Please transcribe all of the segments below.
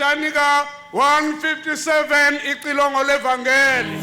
Janika 157 icilongo levangeli.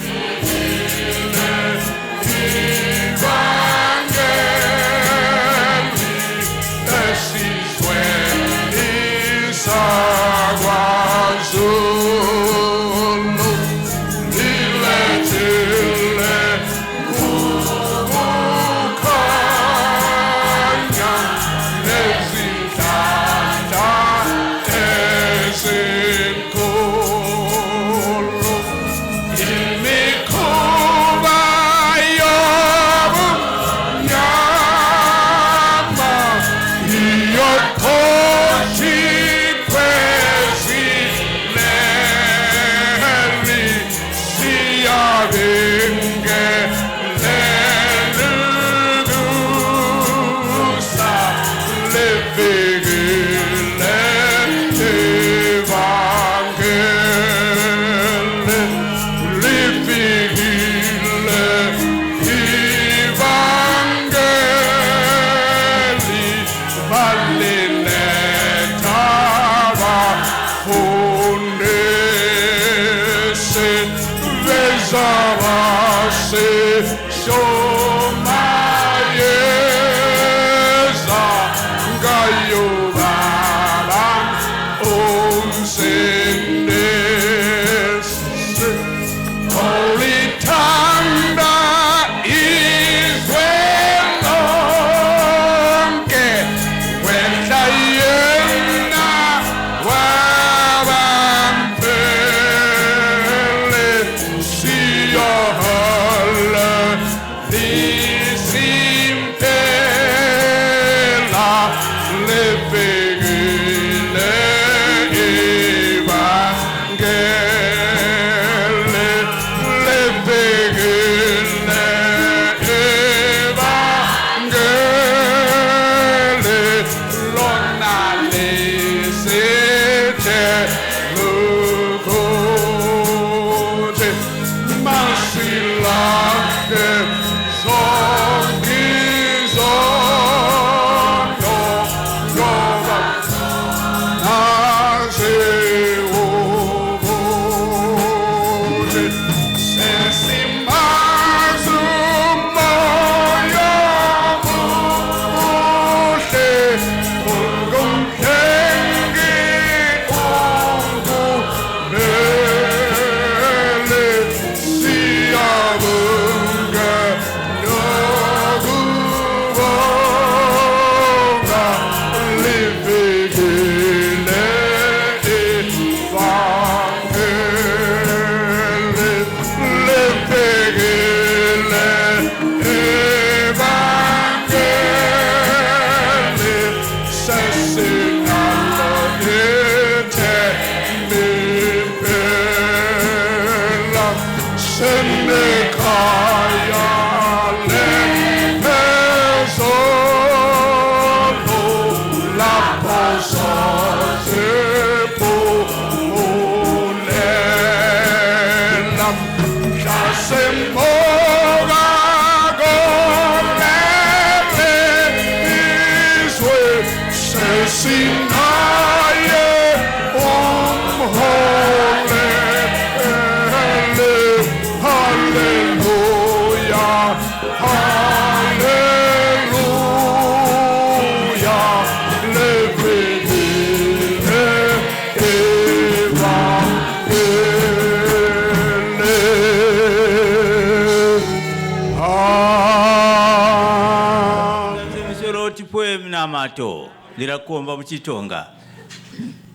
Mato lirakuomba mchitonga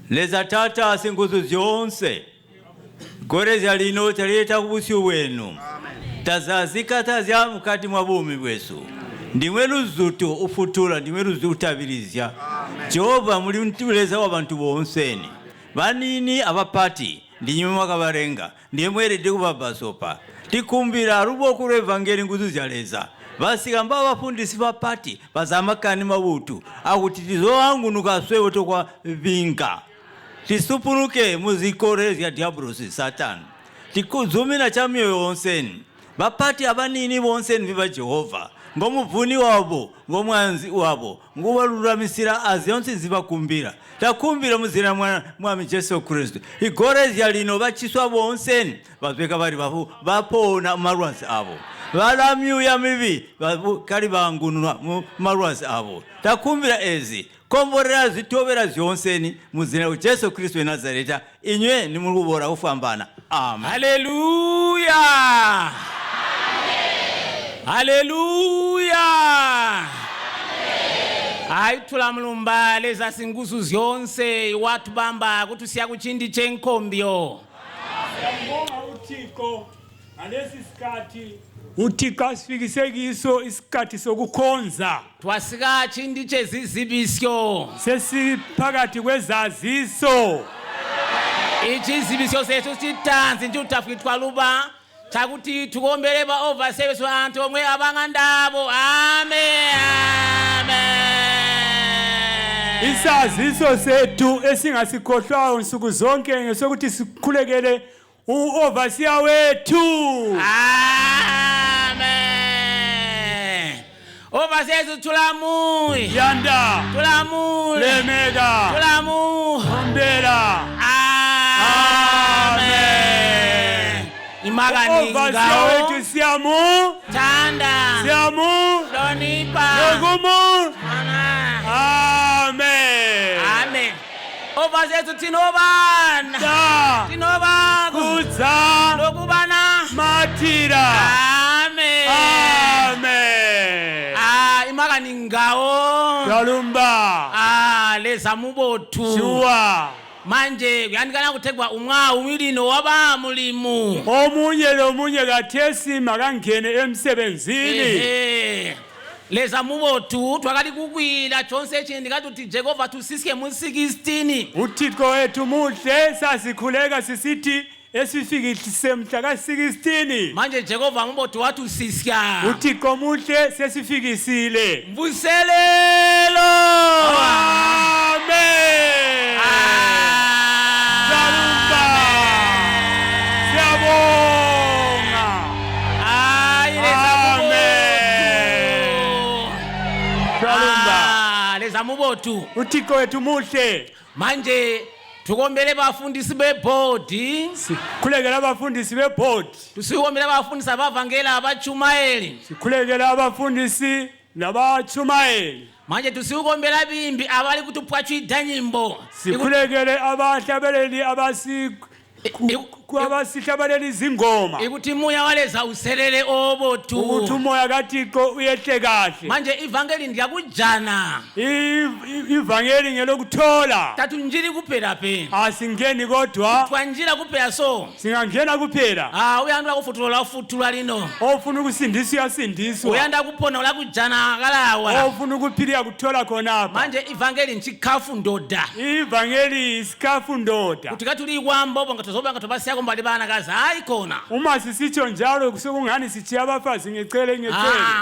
leza tata asinguzu zonse gorezi alino taleta kubusyo wenu tazazika tazya mukati mwa bumi bwesu ndimwe luzutu ufutula ndimwe luzutu utabirizya Jehova muli mtuleza w'abantu bonseni banini abapati ndinyuma kabarenga ndimwerede kubabasopa tikumbira rubo ku evangeli nguzu zyaleza basigamba abafundisi bapati bazamakani mabutu akutitizo wangu nukaswewe tokwa Binga tisupunuke muzikore zya diablosi Satan tikuzumina chamyo yonseni bapati abanini bonseni biba Jehova ngomuvuni wabo ngomwanzi wabo ngubalulamisira aziyonse zibakumbira takumbira muzina mwami Yesu Kristo igorezya lino bachiswa bonseni bazweka bari bapona marwansi abo balamyuya mibi kali bangunwa mu marwansi abo takumbira ezi komborera zitobera ziyonseni muzina wa Yesu Kristo Nazareta inywe ni mulubora ufambana amen. Hallelujah. Hallelujah. Hayi tulamulumba leza singuzu ziyonse watu bamba kutusiya kuchindi chenkombyo. Siyambonga uThixo ngalesi sikhathi uThixo asifikisekiso isikhathi sokukhonza. Twasika chindi chezizibisyo. Sesiphakathi kwezaziso. Ichizibisyo sethu sitanzi nje utafitwa luba chakuti tukombele ba overservice wantu omwe abangandabo amen amen. Isaziso sethu esingasikhohlwayo nsuku zonke ngesokuthi sikhulekele uoverseer wethu. Amen. Overservice tulamuyi. Yanda. Tulamuyi. Lemega. Tulamuyi. Ombela. Amen. Imaganinga. Overseer wetu siyamu. Tanda. Siyamu. Donipa. Nogumu. Amen. Amen. Overservice tinobana. Da. Tinobana. Kuza. Lokubana. Matira. Amen. Amen. Imaganingawo. Yalumba. Leza mubotu. Shuwa. Manje kuyandikana kuthekwa umwa umilino waba mulimu. Omunye gathesi makangene emsebenzini. Leza mubotu twakali kukwila chonse chindikati uthi Jehova tusiske mu 16. uThixo wethu muhle sasikhuleka sisithi esifikise mhla ka-16. Manje Jehova mubotu watusisya. uThixo muhle sesifikisile. Mvuselelo. Amen. Yalumba. Siyabonga. Leza mubotu. uThixo wethu muhle. Manje tukombele bafundisi bebhodi. Sikhulekela abafundisi bebhodi. Tusikombele abafundisi abavangela abachumayeli. Sikhulekela abafundisi nabachumayeli. Manje tusikombela bimbi abali kutupwachida nyimbo. Sikhulekele abahlabeleli abasihlabaleli izingoma. Ikuthi moya waleza uselele obotu. Ukuthi umoya kaThixo uyehle kahle. Manje ivangeli ndiyakujana. Ivangeli ngelokuthola. Tatu njiri kuphela phe. Asingeni kodwa. Twanjira kuphela so. Singangena kuphela. Uyanda kufutula lino. Ofuna ukusindiswa uyasindiswa. Uyanda kuphona la kujana kalawa. Ofuna ukuphila kuthola khona. Manje ivangeli nchikhafu ndoda. Ivangeli isikhafu ndoda. Utikatuli kwambo ngatozoba ngatobasi yako mbali bana kaza hayi khona. Uma sisitsho njalo kusukungani sithi abafazi ngecele.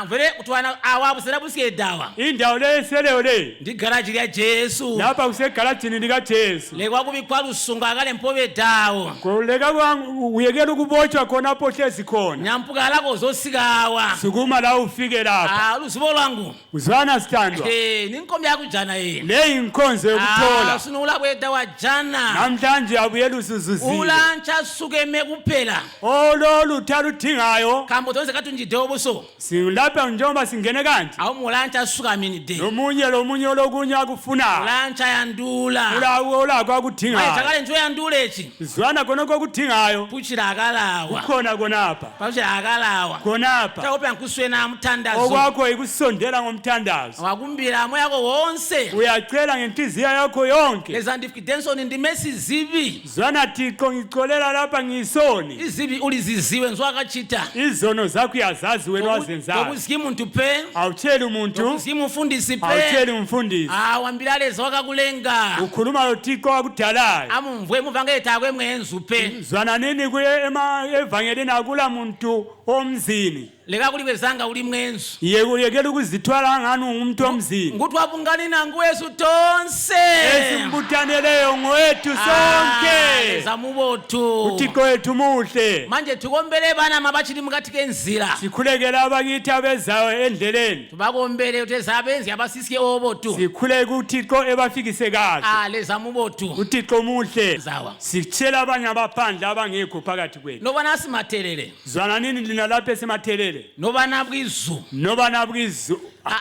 Vele kutwana awabu selabusiye dawa. Indawo leseleyo le. Ndi garage lya Jesu. Lapha kusegarajini lika Jesu. Lekwa kubikwala usunga kale mpobe dawo. Kuleka uyekela ukubotshwa khona pohlezi khona. Nyampuka lako zosikawa. Sukuma la ufike lapha. Lusibo lwangu. Uzwana sithandwa. Ninkomo yakujana yini. Le inkonzo yokuthola. Sunula kwedawa jana. Namhlanje abuyela usuzuzile. Ulancha sukeme kuphela. Ololu uthaludingayo. Kambo tonse katunjide obuso. Silapha njengoba singene kanje. Awumulancha suka mini de. Lomunye olokunye akufuna. Ulancha yandula. Ulawo akudingayo. Ayithakale nje yandula echi. Uzwana khona kokudingayo. Puchira akalawa. Khona konapha. Puchira akalawa. Konapha. Chaopya nkuswena umthandazo. Okwakho ikusondela ngomthandazo. Wakumbira moya yakho wonse. Uyacela ngenhliziyo yakho yonke. Leza ndifikidenso ndimesi zibi. Zwana Thixo ngicolela lapha ngisoni. Izibi uliziziwe nzwakachita. Izono zakho uyazazi wena wazenzayo. Ukuziki umuntu phe. Awutsheli umuntu. Ukuziki umfundisi phe. Awutsheli umfundisi. Wambila leza wakakulenga. Ukhuluma noThixo wakudalayo. Amumvwe muvangeli takwe mwenzu phe. Zwana nini kuye evangelini akula muntu omzini leka kulibezanga uli mwenzu yekuyekela ukuzithwala ngani ungumuntu omzini nguthi wabungani nangu Yesu tonse esimbutaneleyo ngowethu sonke zamubothu uThixo wethu muhle manje tukombele bana mabachili mukati kenzila sikhulekela abakithi abezayo endleleni tubakombele utezabenzi abasisiye obothu sikhuleke uThixo ebafikise kahle lezamubothu uThixo muhle zawa sitshela abanye abaphandle abangekho phakathi kwethu noba nasimathelele zwana nini lina lapha esimathelele noba nabwizu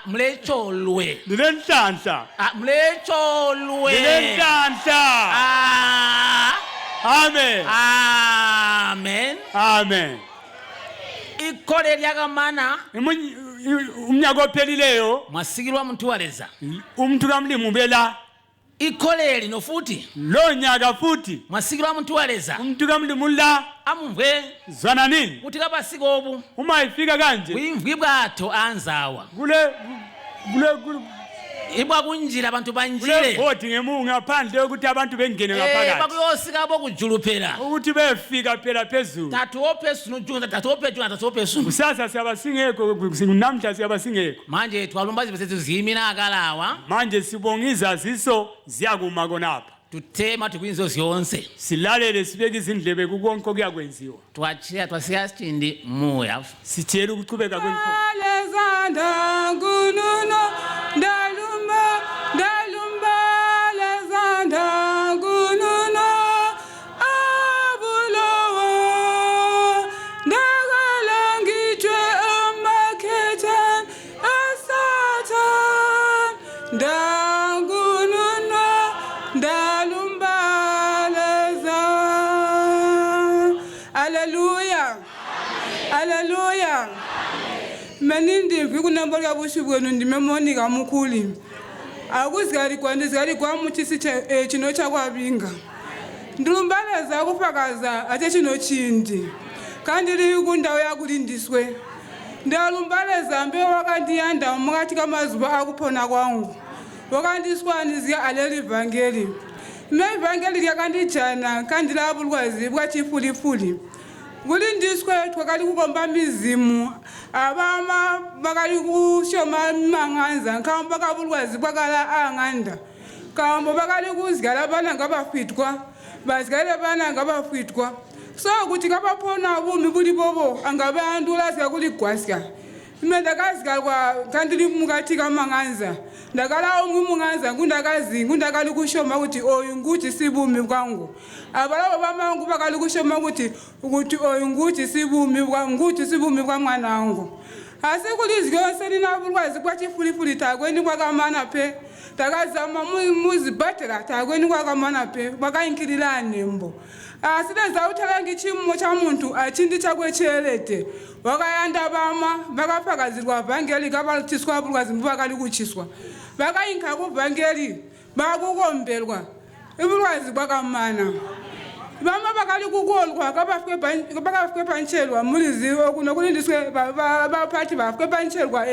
mlecholwe lilenhlanhla mlecholwe lilenhlanhla amen amen amen ikhole lyakamana umnyaka ophelileyo mwasikilwa muntu waleza umuntu kamlimu bela ikholeli no futhi lo nyaka futhi mwasikilwa muntu waleza umuntu kamlimu la amumve zwana nini uthi kabasiko obu uma ifika kanje kuyimvwi bwatho anzawa kule ibwa kunjila abantu banjile voti ngemungu ngaphandle ukuthi abantu bengene ngaphakathi bakuyosika bokujuluphela ukuthi befika phela phezulu tathu ophezulu kusasa siyabasingekho namhla siyabasingekho manje twalumbazi besethu zimina akalawa manje sibonga izaziso ziyakuma konapha tuthema tukwinzo ziyonse silalele sibeke izindlebe kukonke okuyakwenziwa twasiya sithindi moya sithiyela ukuqhubeka kwenkomo Hallelujah. Menindi vikunamba lya bushibwenu ndimemoni kamukuli. Akuzikali kwandizikali kwa muchisi chino chakwa Binga. Ndulumbaleza kufakaza ate chino chindi. Kandili kundawo yakulindiswe. Ndalumbaleza mbe wakandiyanda mukati kamazuba akupona kwangu. Wakandiswanizia aleli evangeli. Me evangeli lyakandijana kandilabulwazi bwachifulifuli. Kulindiswe twakali kukomba mizimu abama bakali kushoma manganza kamba kabulwazi bakala anganda kambo bakali kuzigala bana ngabafitwa bazigala bana ngabafitwa so ukuthi kabaphona bumi buli bobo angabantu lasika kuligwasya imendakazigala kwa kandili mukati kamanganza ndakala umunganza ngundakali kushoma ukuthi oyu nguthi sibumi kwangu abalabo bamangu bakali kushoma ukuthi oyu nguthi sibumi kwa mwana wangu asikuliziyonse linabulwazi kwachifulifuli takweni kwakamana phe takazama muzibhatela takweni kwakamana phe kwakayinkilila nembo asileza uthalangi chimo cha muntu achindi chakwe chelete wakayanda bama bakafakazirwa vangeli kabaluthiswa bulwazi mbakali kuchiswa bakayinka kuvangeli bakukombelwa ibulwazi kwakamana bama bakali kukolwa kabafike panchelwa muliziwe kunokulindiswe baphathi bafike panchelwa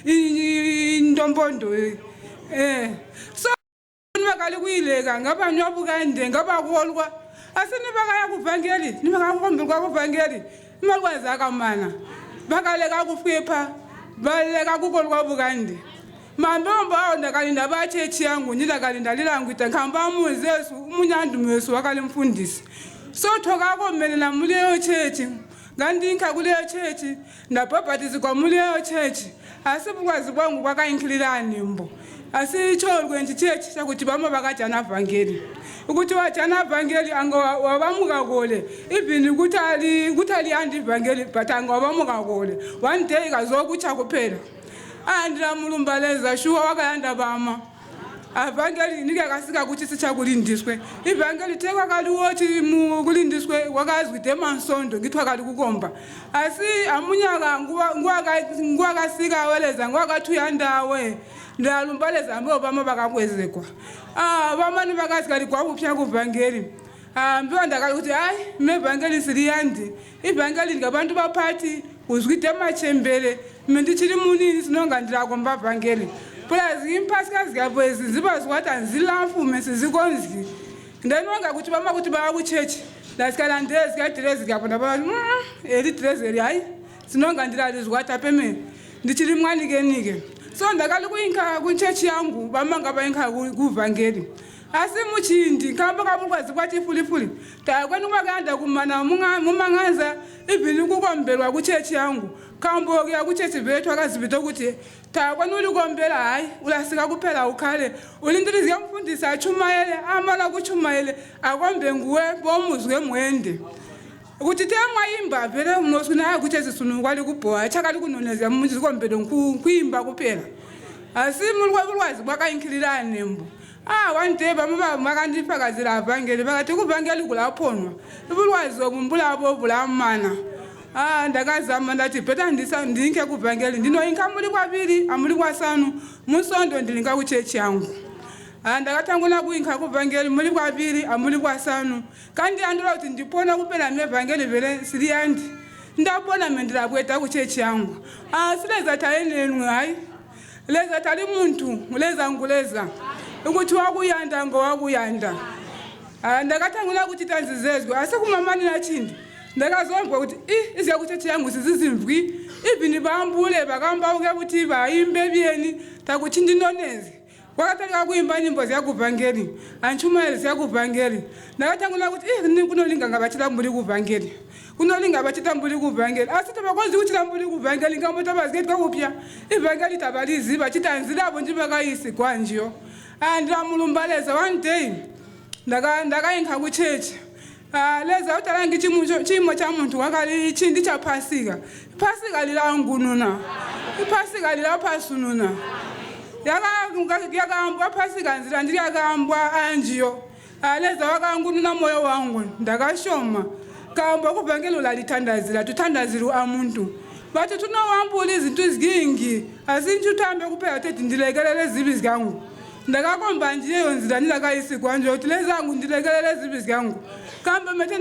intombondo so bakali kuyileka ngabanywa bukande ngabakolwa asini bakaya kuvangeli nibakakombelwa kuvangeli imalwazi akamana bakaleka kufipha baleka kukolwa bukande Mambombo awo ndakalinda bachechi yangu ndakalinda lilangu itankamba muzesu umunyandu wesu wakalimfundisi so thokako melela muleyo chechi ngandinka kuleyo chechi ndabhabhatizwa muleyo chechi asibukwazi kwangu kwakayinkilila nembo asicholwe nchichechi chakuthi bama bakajana vangeli ukuthi wajana vangeli wabamukakole even ukuthi aliyandi vangeli but angawabamukakole one day kazokucha kuphela andira mulumbaleza shuwa wakayanda bama avangeli nike kasika kuti sichakulindiswe ivangeli tekwa kaliwoti kulindiswe wakazwite mansondo ngithwa kali kukomba asi amunyaka ngwakasika weleza ngwakathuyandawe ndalumbaleza ambe obama bakakwezekwa bamani bakazikali kwakupya kuvangeli mbiwa ndakali kuti hayi mevangeli siliyandi ivangeli ngabantu baphathi uzwite machembele mendichiri munini sinonga ndirakomba vangeli plus impasikazi yabo ziba zikwati anzilafume sizikonzi ndanonga kuti bama kuti baya kuchechi lasikala ndezi kadirezi kapona ba eri direzi eri hayi sinonga ndilali zwathi apha emini ndichili mwanike so ndakali kuyinka kunchechi yangu bamanga bayinka kuvangeli asimuchindi kamba kabukwazi kwathi fulifuli takwena ubakanda kumana mumangaza ibini kukombelwa kuchechi yangu kambo ke akuchechi bethu akazibito ukuthi takwena ulikombela hayi ulasika kuphela ukhale ulindirizi yamfundisa achumayele amala kuchumayele akombe nguwe bomuzwe mwende ukuthi tema imba vele unosuna kuchechi sunu kwali kubhoya chakali kunoneza muzi kombelo kuimba kuphela asimulwazi bwakayinkililane nembo one day bamama makandifakazela avangeli bakathi kuvangeli kulaphonwa ubulwazi obumbulabo bulamana ndakazama ndathi bhetha ndinke kuvangeli ndinoyinka amuli kwabili amuli kwasanu musondo ndilinka kuchechi yangu ndakathangula kuyinka kuvangeli muli kwabili amuli kwasanu kandi andula kuti ndipona kupela mevangeli vele siliyandi ndapona mendilabweta kuchechi yangu sileza tayenenwe hayi leza tali muntu leza nguleza ukuthi wakuyanda ngowakuyanda ndakathangula ukuthi tanzizezwe asekumamani nachindi ndakazomba ukuthi iziya kuthethi yangu sizizimvwi ibini bambule bakamba uke ukuthi bayimbe byeni takuthi ndinonezi kwakathanga kuyimba nyimbo ziyakuvangeli anchumayeli ziyakuvangeli ndakathangula ukuthi kunolinga ngabachita mbuli kuvangeli kunolinga bachita mbuli kuvangeli asithi bakwazi ukuchita mbuli kuvangeli ngambo tabazikethi kwakupya ivangeli tabalizi bachita nzilabo njibakayisi kwanjiyo ndilamulumbaleza one day ndakayinka kuchechi leza utalangi chimo cha muntu wakali chindi cha pasika lila ngununa pasika lila pasununa yakambwa pasika nzira ndiri yakambwa anjiyo leza wakangununa moyo wangu ndakashoma kamba kuvangelo lalithandazira tuthandaziru amuntu bathi tunowambula izinto izingi asinchutambe kuphela tethi ndilekelele zibi zikangu ndakakomba njiyeyo nzira ndilakayisikwa nje ukuthi lezangu ndilekelele zibi zikangu kambe methe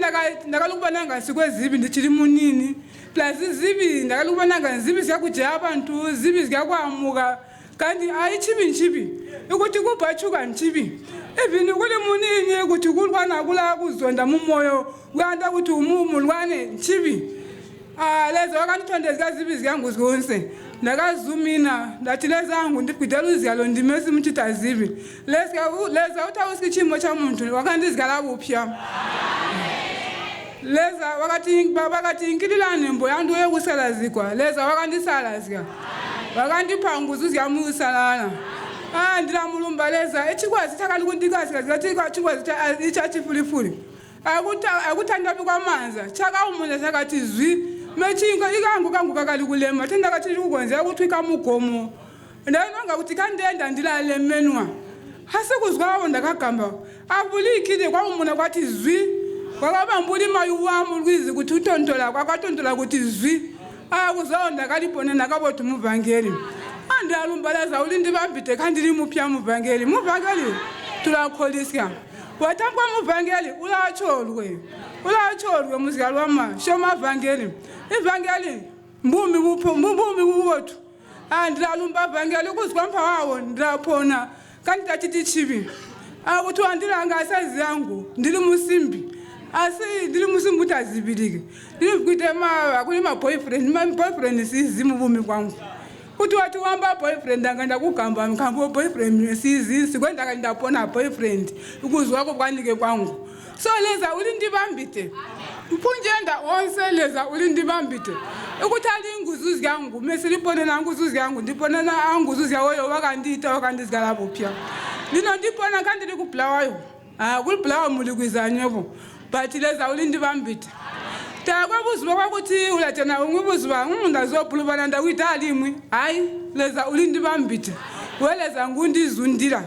ndakalukubona ngasikwe zibi ndichili munini plus izibi ndakalukubona ngazibi ziyakujeya abantu zibi ziyakwamuka kanti ayichibi nchibi ukuthi kubhachuka nchibi even kuli munini ukuthi kulwana kula kuzonda mumoyo kwanda ukuthi umulwane nchibi leza wakandithondezika zibi zikangu zonse ndakazumina ndathi lezangu ndibhidela uziyalo ndimesi mchita zibi leza uthawusika chimo cha muntu wakandizikala bupya leza wakati inkililane nembo yandu yokusalazikwa leza wakandisalazika wakandiphanguza uziyamusalala ndilamulumba leza echikwazi thakali kundikazikazi chikwazi ichachifulifuli akuthandabi kwamanza chakaumunda chakati zwi mechinga ikangu kangu kakali kulema tenda kachiri kukonzera kuti kamugomo ndainonga kuti kandenda ndilale menwa hasekuzwawo ndakagamba abulikile kwaumuna kwati zwi kwakabambuli mayu wamu lwizi kuti utontola kwakatontola kuti zwi kuzwawo ndakalipona nakaboti muvangeli andalumbaleza ulindi bambite kandili mupya muvangeli tulakholisya watambwa muvangeli ulacholwe muzika lwama shoma vangeli ivangeli mbumi bubothu ndilalumba vangeli ukuzikwampha wawo ndilapona kanti tachiti chibi akuthi wandilanga asazi yangu ndili musimbi kuti azibilike ndilikwite kuli boyfriend sizimu bumi kwangu kuti wathi wamba boyfriend anganda kugamba mkhambo boyfriend sizisi kwenda ndapona boyfriend ukuzwako kwanike kwangu so leza ulindibambite mpunjenda onse leza ulindibambite ukuthi alinguzuzi yangu mesilipone nanguzuzi yangu ndipona na anguzuzi yawo wakandita wakandizikala bupya ndipona kandili kublawayo kuliblawa muli kwizanyebo but leza ulindibambite takwabuziba kwakuthi ulatena ungibuziba ndazobhulubana ndakwita alimwi hayi leza ulindibambite weleza ngundizundila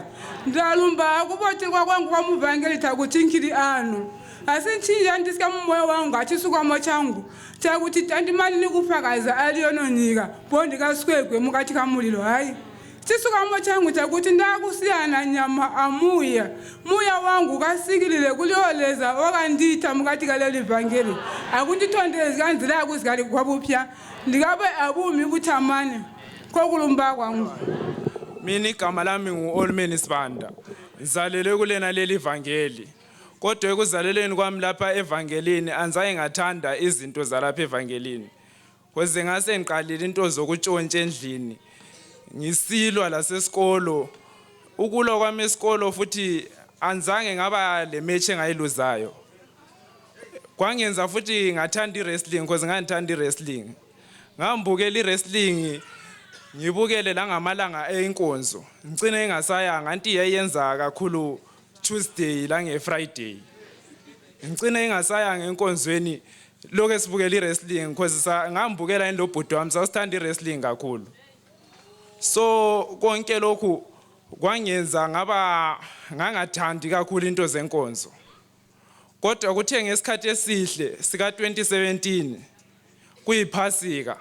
ndalumba kubothi kwakwangu kwamuvangeli takuthi nkili ano asintshija ndisika mumoyo wangu achisukwamo changu chakuthi tandimani nikufakaza aliyononika bondikasikwegwe mukathi kamulilo hayi chisukamo changu chakuthi ndakusiyana nyama amuya muya wangu kasikilile kulioleza wakandita mukathi kaleli vangeli akundithondezi kanzila yakuzikali kwabupya ndikabe abumi kuthamane kokulumba kwangu. Mina igama lami ngu-Olmeni Sibanda, ngizalelwe kulena leli vangeli. Kodwa ekuzaleleni kwami lapha evangelini anzange ngathanda izinto zalapha evangelini. Kweze ngase ngiqalile into zokutshontsha endlini. Ngisilwa lasesikolo. Ukulwa kwami esikolo futhi anzange ngaba le match engayiluzayo. Kwangenza futhi ngathanda i-wrestling because ngangithanda i-wrestling. Ngambukela i-wrestling ngibukele la ngamalanga einkonzo. Ngicine engasayanga anti yayenza kakhulu Tuesday la ngeFriday. Ngicine engasayanga enkonzweni lokho esibukela i-wrestling because ngambukela endo bhuti wami sasithanda i-wrestling kakhulu. So konke lokhu kwangenza ngangathandi kakhulu into zenkonzo. Kodwa kuthe ngesikhathi esihle sika 2017 kuyiphasika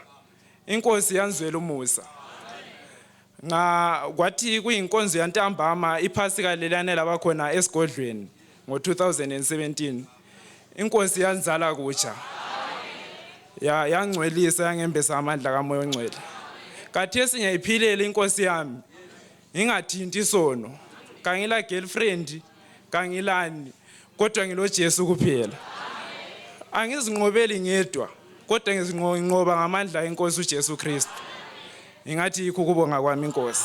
inkosi yanzwela umusa. Kwathi kuyinkonzo yantambama iphasika lelane labakhona esigodlweni ngo 2017. Inkosi yanzala kutsha. Yangcwelisa yangembesa amandla kaMoya oNgcwele. Kathesi ngiyayiphilele inkosi yami. Ngingathinti isono. Kangila girlfriend, kangilani, kodwa ngilo Jesu kuphela. Angizinqobeli ngedwa, kodwa ngizinqoba ngamandla eNkosi uJesu Kristu. Ingathi yikho ukubonga kwami inkosi.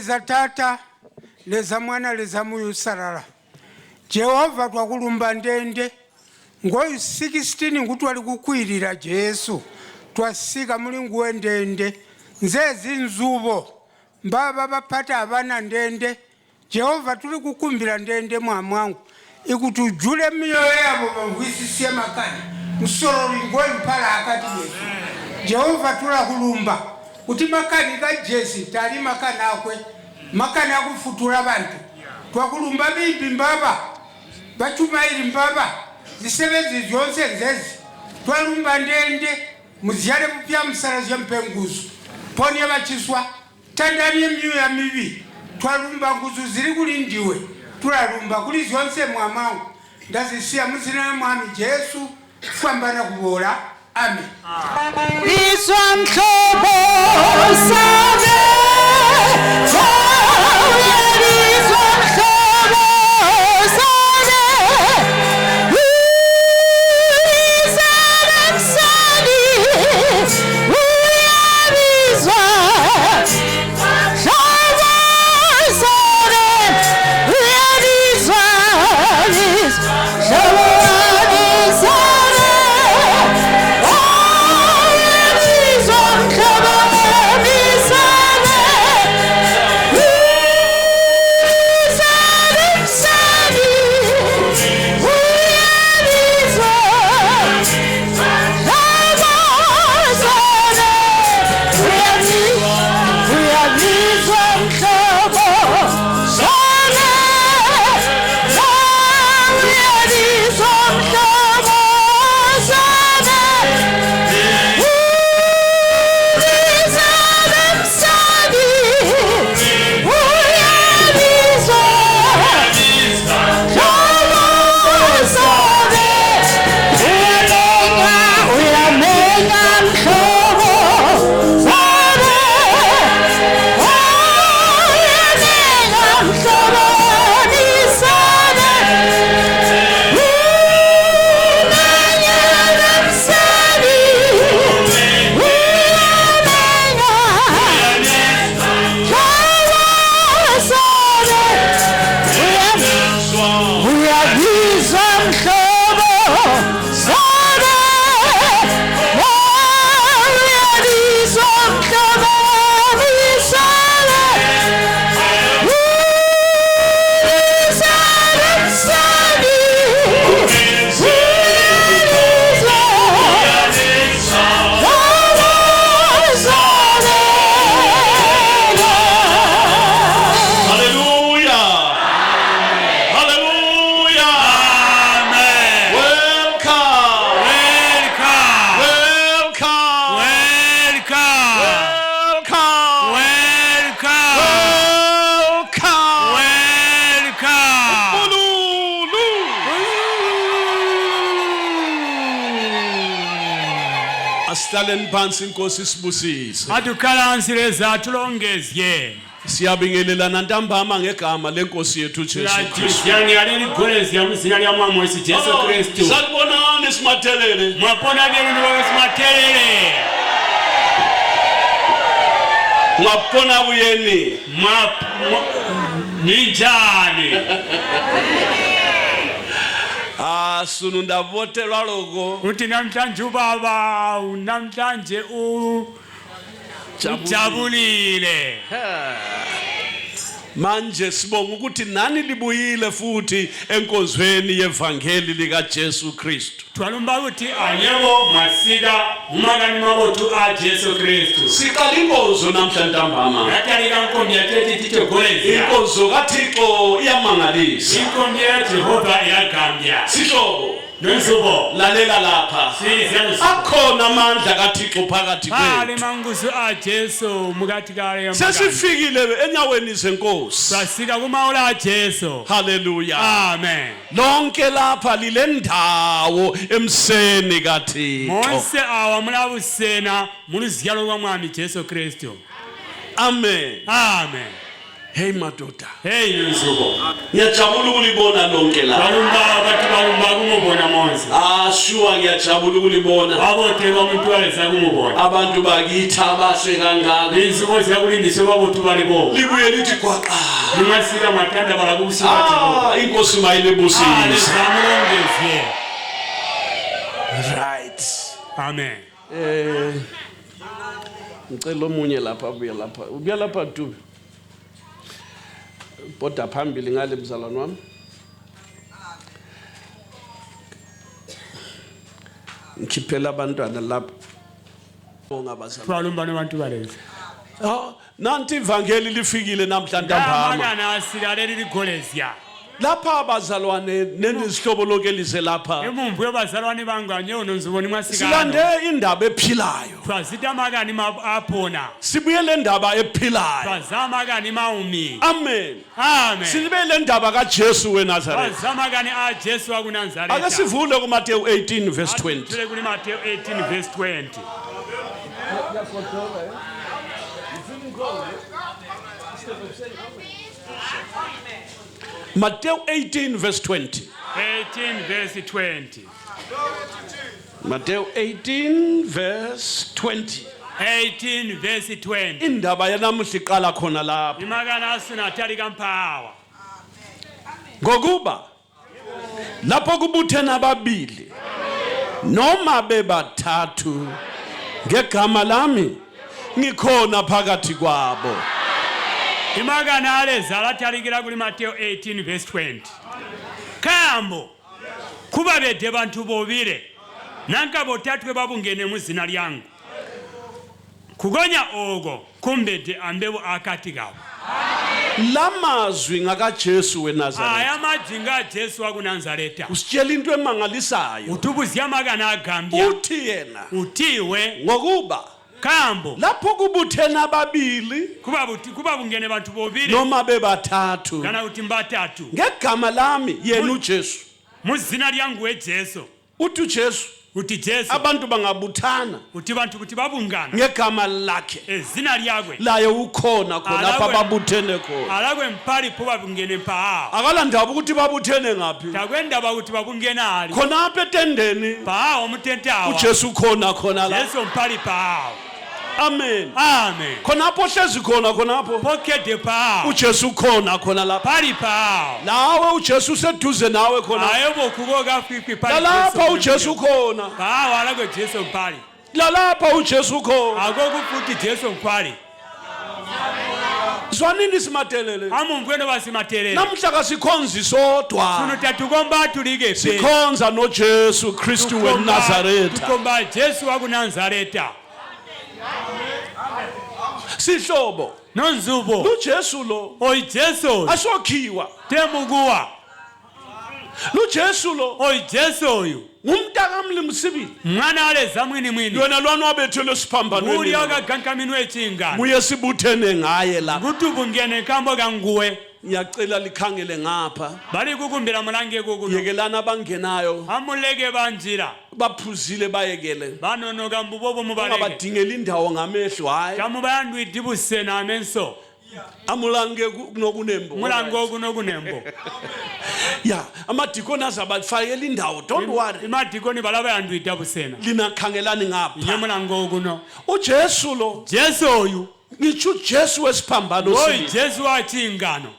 leza tata leza mwana leza moyo sarara Jehova twakulumba ndende ngoyu 16 ngutwali kukwirira Jesu twasika mulingu wendende nzezi nzubo mbaba bapata abana ndende Jehova tuli kukumbira ndende mwangu ikutujule mioyo yabo bangwisisie makani musoro ngoyu mpala akati Yesu Jehova tula kulumba kuti makani ka Jesu tali makani akwe makani akufutura bantu twakulumba bimbi mbaba bachumairi mbaba zisebezi zonse nzezi twalumba ndende muzyale bupya musalazi mpenguzo poni abachiswa tandani emyo ya mibi twalumba nguzu ziri kulindiwe tulalumba kuli zonse mwamangu ndazisiya muzina mwami Jesu fambana kubola amen Asihlale phansi inkosi sibusise. Atukalansireza atulongezye. Siyabingelelana ntambama ngegama lenkosi yethu Jesu Kristu. Siyangiyaleli golezi ya muzina lya mwami wethu Jesu Kristu. Salibonani simathelele. Mwapona byenu ndiwe simathelele. Mwapona buyeni. Ninjani. Sunu ndavotelwa loko. Uti namhlanje ubaba namhlanje ujabulile. Manje sibonga ukuthi nani libuyile futhi enkonzweni yevangeli lika Jesu Kristu. Twalumba ukuthi anyebo masika umagani mabotu a Jesu Kristu. Siqala inkonzo namhlanje ntambama. Yatalika nkombi yathethi titho golezi. Inkonzo kaThixo iyamangalisa. Inkombi yaJehova iyagambya. Sihlobo Nonsubo lalela lapha. Akhona amandla kaThixo phakathi kwethu. Ale manguzo a Jesu mukati kale yamagani. Sesifikile enyaweni zenkosi. Sasika kumaola a Jesu. Hallelujah. Amen. Lonke lapha lile ndawo emseni kaThixo. Monse awa mulabusena muluziyalo lwa mwami Jesu Kristu. Amen. Amen. Hey madoda. Hey nonsubo. Ngiyajabula ukulibona lonke la. Balumba kumubona monzi Sure ngiyajabula ukulibona. aboteka umuntu waleza kumubona Abantu bakithi abahle kangaka. insuku ziyakulindisa babotu balibo Libuye lithi kwaqa. limasika matanda balakusibathi Inkosi mayilebusise. alizamulongeze. Right. Amen. Ngicela omunye lapha abuye lapha. Ubuya lapha Dube. Boda phambili ngale mzalwane wami. Ngikhiphela abantwana lapha. Ongabazalwane. Twalumbana abantu baleza Nanti ivangeli lifikile namhlanje ntambama. amagana asilaleli ligolezya Lapha abazalwane nenizihlobo lokelize lapha. emumvu yobazalwane banganye unonzubona imasikana Silande indaba ephilayo. twazita amagani apona Sibuyele indaba ephilayo. twazamagani maumi. Amen. Amen. Sibuyele indaba kaJesu weNazaretha. twazamagani a Jesu Ake wakunazareta sivule kuMateyu 18 verse 20. tule kuli Matthew 18 verse 20. Matthew 18 verse 20. 18 verse 20. Matthew 18 verse 20. 18 verse 20. Indaba yanamuhla iqala khona lapha. imagana asinatali kampawa Ngokuba lapho kubuthena ababili noma bebathathu ngegama lami ngikhona phakathi kwabo. imagana aleza latalikira kuli Matthew 18 verse 20. kambo kuba bede bantu bobire nanka botatwe babungene mu zina lyangu kugonya ogo kumbede ambebo akati gabo. Lamazwi ngakaJesu weNazaretha. aya majinga Jesu wakunazareta Usitshela into emangalisayo. utubuzya magana agambya Uthi yena utiwe ngokuba kambo lapho kubuthena ababili kuba bungene bantu bobire noma bebathathu kana uti mbatatu ngegama lami yena uJesu. mu zina lyangu Jesu Uthi uJesu uti Jesu abantu bangabuthana uti bantu kuti babungana ngegama lakhe. ezina lyakwe Laye ukhona khona lapha babuthene khona. alakwe mpali pho babungene mpaa Akala ndaba ukuthi babuthene ngaphi. takwendaba kuti babungena ali Khona apha etendeni paa omutente awa uJesu khona khona la. Jesu mpali paa. Amen. Amen. Khona apho hlezi khona khona apho. Pokede paa uJesu khona khona lapha. pali paa Lawe uJesu seduze nawe khona. ayebo kuboga fifi pali Lalapha uJesu khona. paa alakwe Jesu mpali Lalapha uJesu khona. agogo futhi Jesu mpali Zwanini simatelele. amumvweno basimaterere Namhla kasikhonzi sodwa. suno tatukomba tulike pe Sikhonza noJesu Kristu weNazaretha. tukomba Jesu wakunazareta Sihlobo. nonzubo LuJesu lo oyi Jesu asokhiwa. temuguwa LuJesu lo oyi Jesu oyu ngumntakamlimsibili. mwana aleza mwini Yona lwana wabethelwe siphambanweni. uli akagankaminwe echingana Muye sibuthene ngaye la. kutubungene kambo kanguwe Ngiyacela likhangele ngapha. bali kukumbira mulange kukuno Yekelana abangenayo amuleke banjira baphuzile bayekele. banonoka mbubobo mubaleke Ungabadingela indawo ngamehlo hayi. tamubandu idibusena amenso Amulange kunokunembo. mulange okunokunembo Ya, amadikoni azabafakela indawo. Don't worry. imadikoni balaba yandu idabusena Lina khangelani ye ngapha. mulange okuno uJesu lo Jesu oyu ngitsho uJesu wesiphambano oyi sibili. Jesu wachingano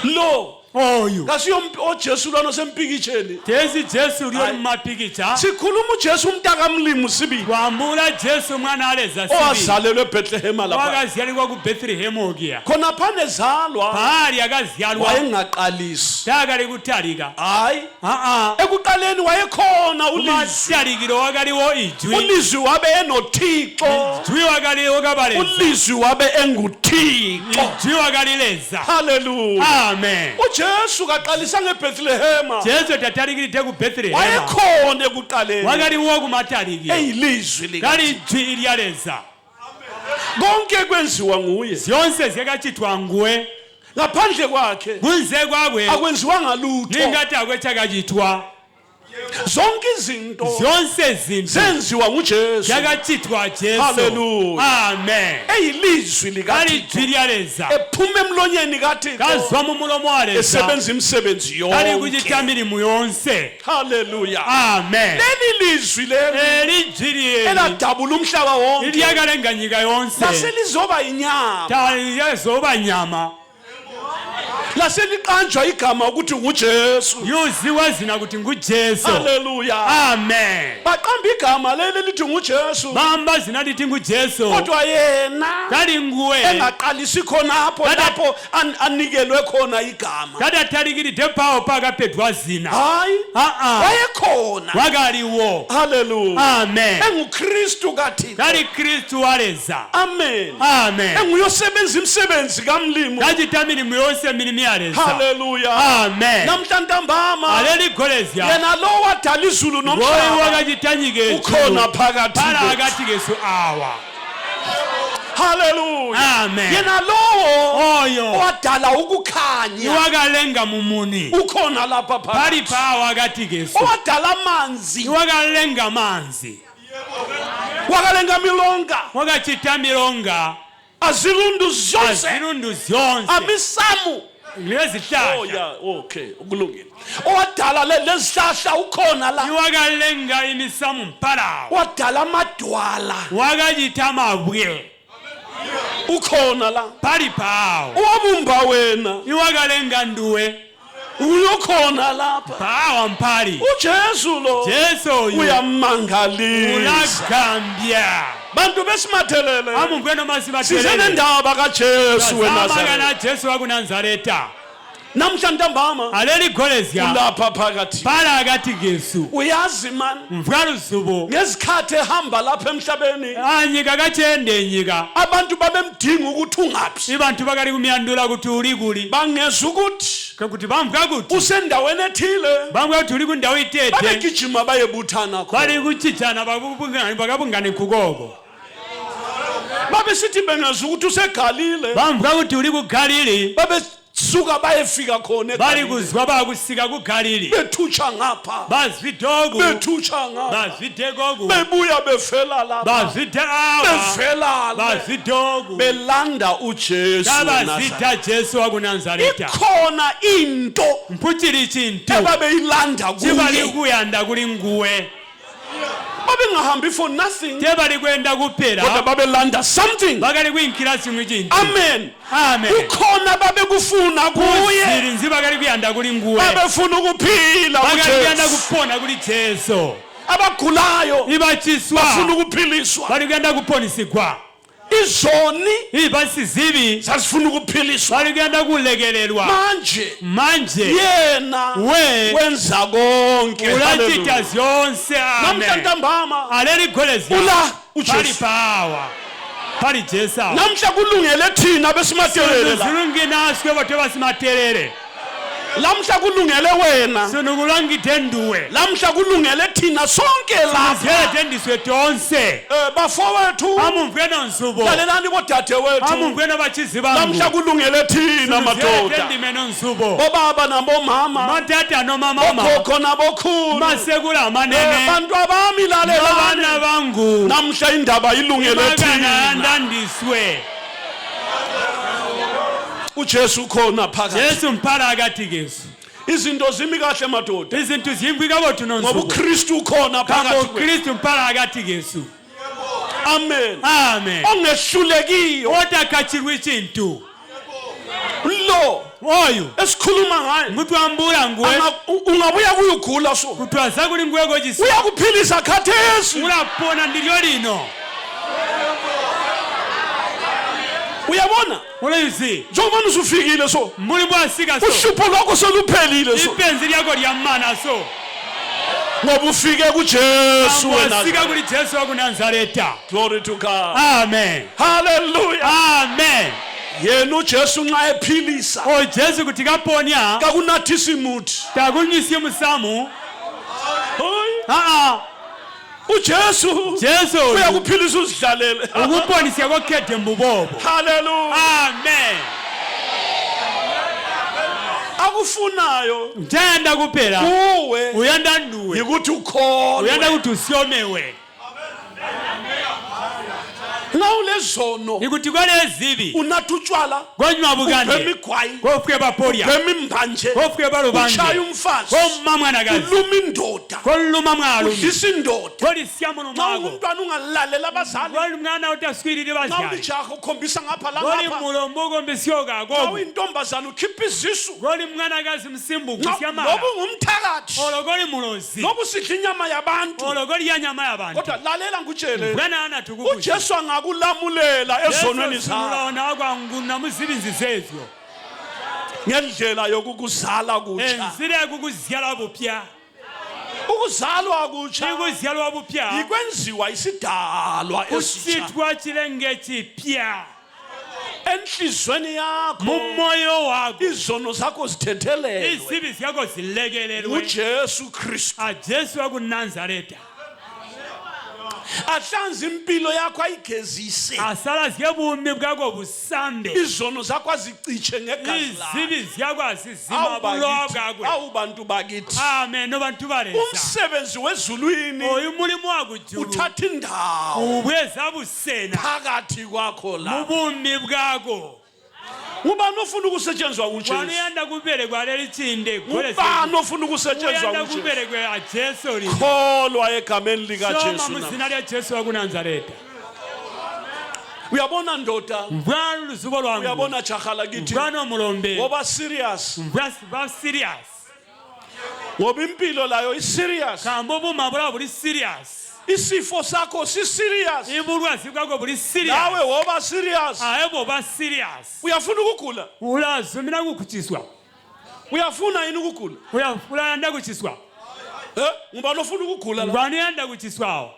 Lo oyu kasiyo oJesu lwana sempikitsheni. tezi Jesu liyo Hayi. mumapikicha Sikhuluma uJesu umntakamlimu sibili. wambula Jesu mwana aleza sibili Owazalelwe eBethlehem lapha. wakazyalirwa ku Bethlehem ogiya Khona phane zalwa pali akazyalwa wayengaqalisi. takali kutalika Hayi. Ekuqaleni wayekhona ulizwi. umasalikiro wakaliwo ijwi Ulizwi wabe enoThixo. ijwi wakaliwo kabaleza Ulizwi wabe enguThixo. ijwi wakalileza Hallelujah. amen uJesu kaqalisa ngeBethlehem. Jesu tatalikirite ku Bethlehem Wayekhona ekuqaleni. wakaliwo kumatalikiro Eyilizwi lika. kali ijwi ilyaleza Konke kwenziwa nguye. zonse ziyakachitwa nguwe Ngaphandle kwakhe kunze kwakwe akwenziwanga lutho. ningati akwe chakachitwa zonke izinto zonse zinto zenziwa nguJesu. yakachitwa Jesu. Hallelujah. Amen. Eyilizwi kali likaThixo jwiliyaleza ephuma emlonyeni kaThixo kazwa mu mulomo waleza esebenza imisebenzi kali yonke. kuchita milimu yonse. Hallelujah. Amen. Leli lizwi leli lijwiliyeli eladabula umhlaba wonke liyakalenga yonse laselizoba inyama talizoba nyama laseliqanjwa igama ukuthi nguJesu. yuziwa zina kuti nguJesu. Hallelujah. Amen. Baqamba igama leli lithi nguJesu bamba zina lithi nguJesu kodwa yena kali nguwe engaqalisi khonapho lapho anikelwe khona igama. kadatarikiride pawo pakapedwa zina Hayi wayekhona. wakaliwo. Hallelujah. Amen. EnguKristu kaThixo. kali Kristu waleza. Amen. Amen. Enguyosebenza imisebenzi kamlimo. kachita milimu yonse milimu yaleza. Hallelujah. Amen. Namhlanje aleli golezya yena lo wadala izulu ngoyi nomhlaba wakachitanyike ukhona phakathi para kwethu. akati kesu awa. Hallelujah. Amen. Yena lowo oyo wadala ukukhanya wakalenga mumuni ukhona lapha pali phakathi. pawo akati kesu Wadala amanzi wakalenga manzi wakalenga milonga wakachita milonga azilundu zonse azilundu zonse amisamu. lezihlahla Okay, ukulungile. Wadala lezihlahla ukhona la. wakalenga imisamu mpalawo Wadala amadwala wakachita mabwe ukhona la. pali pawo Owabumba wena wakalenga nduwe uyokhona lapha. pawa mpali uJesu lo Jesu uyamangalisa. ulagambya Bantu besimathelele amungweno masibathelele sizene ndaba kaJesu amagana weNazaretha. Jesu wakunazareta Namhlanje ntambama aleli golezya ulapha phakathi. pala akati kesu Uyazi man mvwaluzubo ngezikhathi ehamba lapha emhlabeni anyika kachende nyika abantu babemdinga ukuthi ungaphi. ibantu bakali kumyandula kuti uli kuli Bangeza ukuthi kuti bamvuka kuti usendaweni ethile bamvuka kuti uli kundawo itete babegijima bayebuthana bali khona. kuchichana bakabungane kukoko Babesithi bengeza ukuthi useGalile bamvuka kuti uli ku Galili babesuka bayefika khona bali eGalile. kuzwa bakusika ku Galili Bethutsha ngapha bazvidogu bethutsha ngapha bazvitegogu bebuya befela lapha bazvite awa befela bazvidogu belanda uJesu tabazita Jesu wakunazareta ikhona into mpuchiri chintu ebabeyilanda chibali kuye kuyanda kuli nguwe babengahambi for nothing tebali kwenda kodwa kupera babelanda something. bakali kuyinkira chimwe chintu. Amen. Amen. Ukhona babekufuna kuye kuzirinzi bakali kuyanda kuli nguwe babefuna ukuphila bakali kuyanda uJesu. kupona kuli Jesu Abagulayo ibachiswa bafuna ukuphiliswa. bali kuyanda kuponisigwa Izoni ibasizibi zasifuna ukuphiliswa. bali kuyanda kulekelelwa manje yena wenza konke. ulachita zonse. Amen. Namhlanje aleli golezya ula pali uJesu. pawa pali Jesu Namhla kulungele thina besimaterele la. zilungi naswe batwe basimaterere Lamhla kulungele wena. sonokulangite nduwe Lamhla kulungele thina sonke lapha. ziyetendiswe tonse Bafowethu amumvweno nsubo lalelani bodade wethu. amumvweno bachizi bangu Lamhla kulungele thina madoda. ziyetendimeno nsubo Bobaba nabomama. matata nomamama Okhokho nabokhulu. masekula amanene Bantu abami nabana lalelani. bangu Namhla indaba ilungele magana thina. andandiswe uJesu khona phakathi. Jesu mpala akati kesu Izinto zimi kahle madoda. izintu zimvika bothu Ngoba nonsubo uKristu khona kabo phakathi kwethu. Kristu mpala akati kesu. Amen. Amen. Ongehlulekiyo otakachirwa chintu lo oyo esikhuluma ngaye. ngutu ambula nguwe Ungabuya kuyugula so. kutwaza kuli ngweko chisu Uyakuphilisa khathesi. ulapona ndilyo lino Uyabona? uleyizi Njengoba usufikile so. mbuli bwasika so Uhlupho lwakho soluphelile so. ipenzi lyakho lyamana so Ngoba ufike kuJesu wasika wena. kuli Jesu wakunazareta. Glory to God. Amen. Hallelujah. Amen. Yena uJesu nxa ephilisa. O Jesu kuti kaponya Kakunathisa imuthi. takunyisi musamu Hoyi. uJesu Jesu uyakuphilisa uzidlalele. ukuponisya kokhethe mbubobo. Hallelujah. Amen. akufunayo Ntenda kuphela kuwe uyanda nduwe yikuthi ukholwe uyanda ukuthi usiomewe nawulezono ikuthi kwalezibi unatha utshwala konywa bukande emigwayi kofike baporia emimbanje kofike balubanje ushaya umfazi komma mwanakazi uluma indoda koluma mwalumi udlisa indoda kolisiyamu nomako umntwana ungalalela abazali kolumngana utaswirire bazali nawulijaha ukhombisa ngapha la koli ngapha mulombo kombisiyoka ko nawuyintombazana ukhipha izisu koli mwanakazi msimbuku siyamala lobu ngumthakathi olo koli mulozi lobu sidla inyama yabantu olo koli yanyama yabantu kodwa lalela ngutshele bwana anathukuku uJesu angakulamulela ezonweni zakho nakwa namusibinzisezyo ngendlela yokukuzala kutsha enzile kukuzyala bupya ukuzalwa kutsha ukuzyalwa bupya ikwenziwa isidalwa esitsha kusithwa chilenge chipya enhlizweni yakho mumoyo wakho izono zakho zithethelelwe izibi zakho zilekelelwe uJesu Kristu ajesu wa kuNazareta ahlanza impilo yakho ayigezise asala ziyebumi bwakho busambe izono zakho aziciche ngegazi lakho izibi zakho azizima bulo bwakho awubantu bakithi amen nobantu bareza umsebenzi wezulwini oyumulimo wakujulu uthatha indawo ubweza busena phakathi kwakho la mubumi bwakho ubani ofuna ukusetshenzwa uJesu wani yanda kubele kwaleli chinde ubani ofuna ukusetshenzwa yanda uJesu kubele kwa Jesu li kholwa egameni lika soma Jesu na muzina lya Jesu wa kuNazareta uyabona ndoda mbwana luzubo lwangu uyabona jaha lakithi mbwana omulombe ngoba serious mbwa serious ngoba impilo layo is serious kambo bumabula buli serious isifo sakho si serious ibulwazi bwakho buli serious nawe woba serious ayebo ba serious uyafuna ukugula ulazumina kukuchiswa uyafuna yini ukugula uyafuna yanda kuchiswa ngubani ofuna ukugula la ngubani yanda kuchiswawo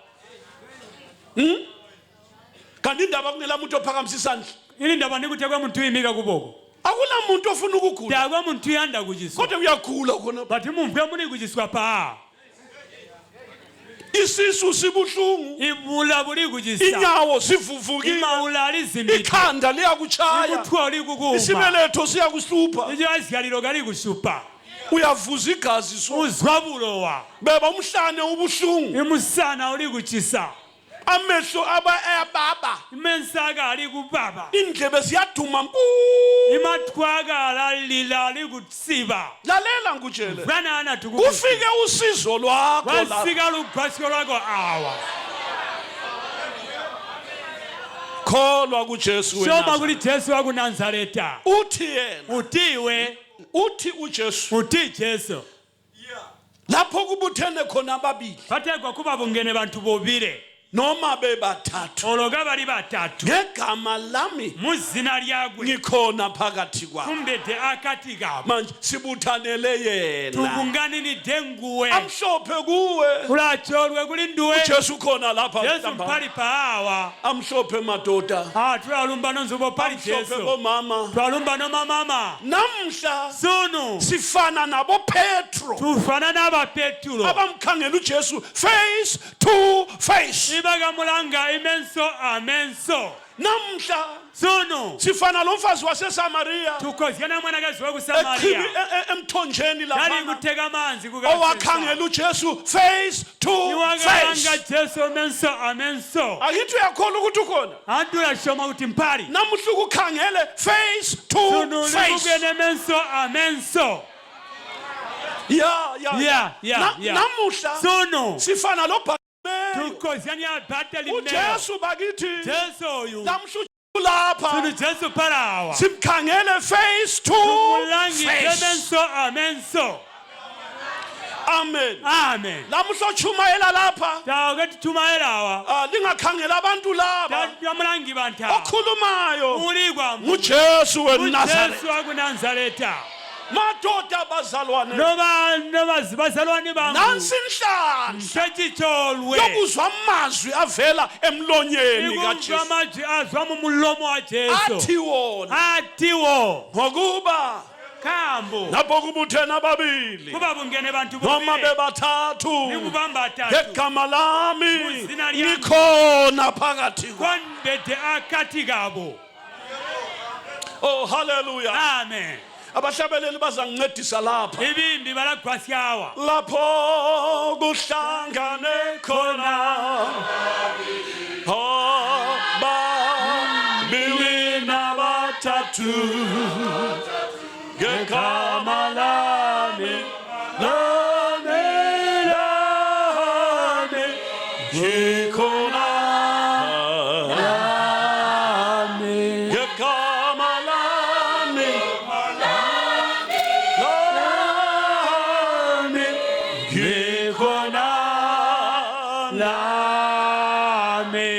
kanti indaba kungela muntu ophakamisa isandla ili ndaba ndikuthekwa muntu uyimika kuboko akula muntu ofuna ukugula takwa muntu yanda kuchiswa kodwa uyagula khona but mumve muni kuchiswa pa isisu sibuhlungu ibula buli kuchiswa inyawo sivuvukile imawulali zimbili ikhanda liyakuchaya ikuthwali kukuma isibeletho siyakuhlupha ijo azigaliro gali kushupa uyavuza igazi so uzwa bulowa beba umhlane ubuhlungu imusana uli kuchisa amehlo ababa imensaka ali kubaba indlebe ziyaduma mpu imathwaka lalila likutsiba lalela ngutshele bwana anathukuku kufike usizo lwakho la wasika lugwasiko lwakho awa kholwa kuJesu wena shoma kuli Jesu wa kuNazareta uthi yena utiwe uthi uJesu uthi Jesu lapho kubuthene khona ababili batekwa kuba bungene bantu bobile noma bebathathu ologa bali batatu ngegama lami muzina lyakwe ngikhona phakathi kwabo kumbede akati kabo manje sibuthanele yena tubungani ni denguwe amhlophe kuwe ulacholwe kuli nduwe uJesu khona lapha Jesu mpali pawa amhlophe madoda twalumba nonzubo pali amhlophe Jesu bomama twalumba nomamama namhla sunu sifana nabo Petro tufana naba Petro abamkhangela uJesu face to face ibagamulanga imenso amenso namhla sunu sifana lo mfazi waseSamaria tukozana mwanakazi wa kuSamaria emthonjeni yali lapha kuteka amanzi owakhangela uJesu face to face Jesu menso amenso akithi uyakholwa ukuthi ukhona andula shoma uthi mpali namuhla ukukhangele face to sunu face likubene menso amenso ya namuhla sunu sifana lo tukozani abhata limeo uJesu bakithi Jesu yu namhla lapha sunu Jesu parawa simkhangele face to mulangi face menso amenso amen amen lamuhla chumayela lapha tawukethi thumayelawa lingakhangela abantu laba yamulangi bantha okhulumayo ulikwa uJesu weNazaretha Jesu wa kuNazareta madoda bazalwane noma bazalwane bangu nansi inhlanhla sechicholwe yokuzwa amazwi avela emlonyeni kaJesu amazwi azwa mu mulomo wa Jesu athiwo ngokuba kambo lapho kubuthena ababili kuba bungene bantu noma bobile bebathathu nikubamba bathathu ngegama lami Muzina lyami. ngikhona phakathi kwabo konbede akati kabo oh hallelujah amen abahlabeleli bazangincedisa lapha ibimbi balagwasyawa lapho kuhlangane khona babili nabathathu ngegama lami ngikhona ngegama lami ngikhona lami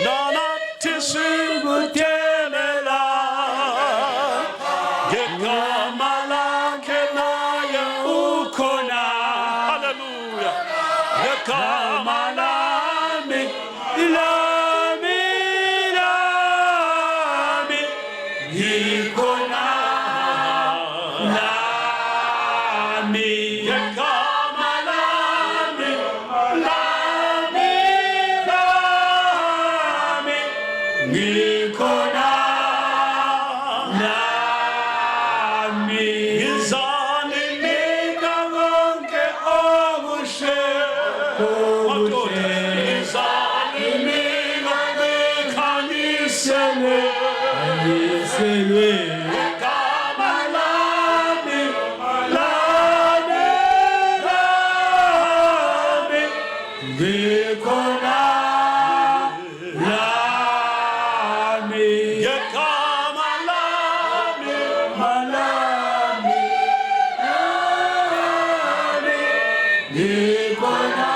nanathi sikuthelela ngegama lakhe naye ukhona haleluya ngegama lami lami lami ngikhona lami ngegama lami lami lami ngikhona lami ngizaninika konke okuhle ngizaninika ngikhanyiselwe ngegama lami lami lami ngikhona lami ngegama lami lami ngikhona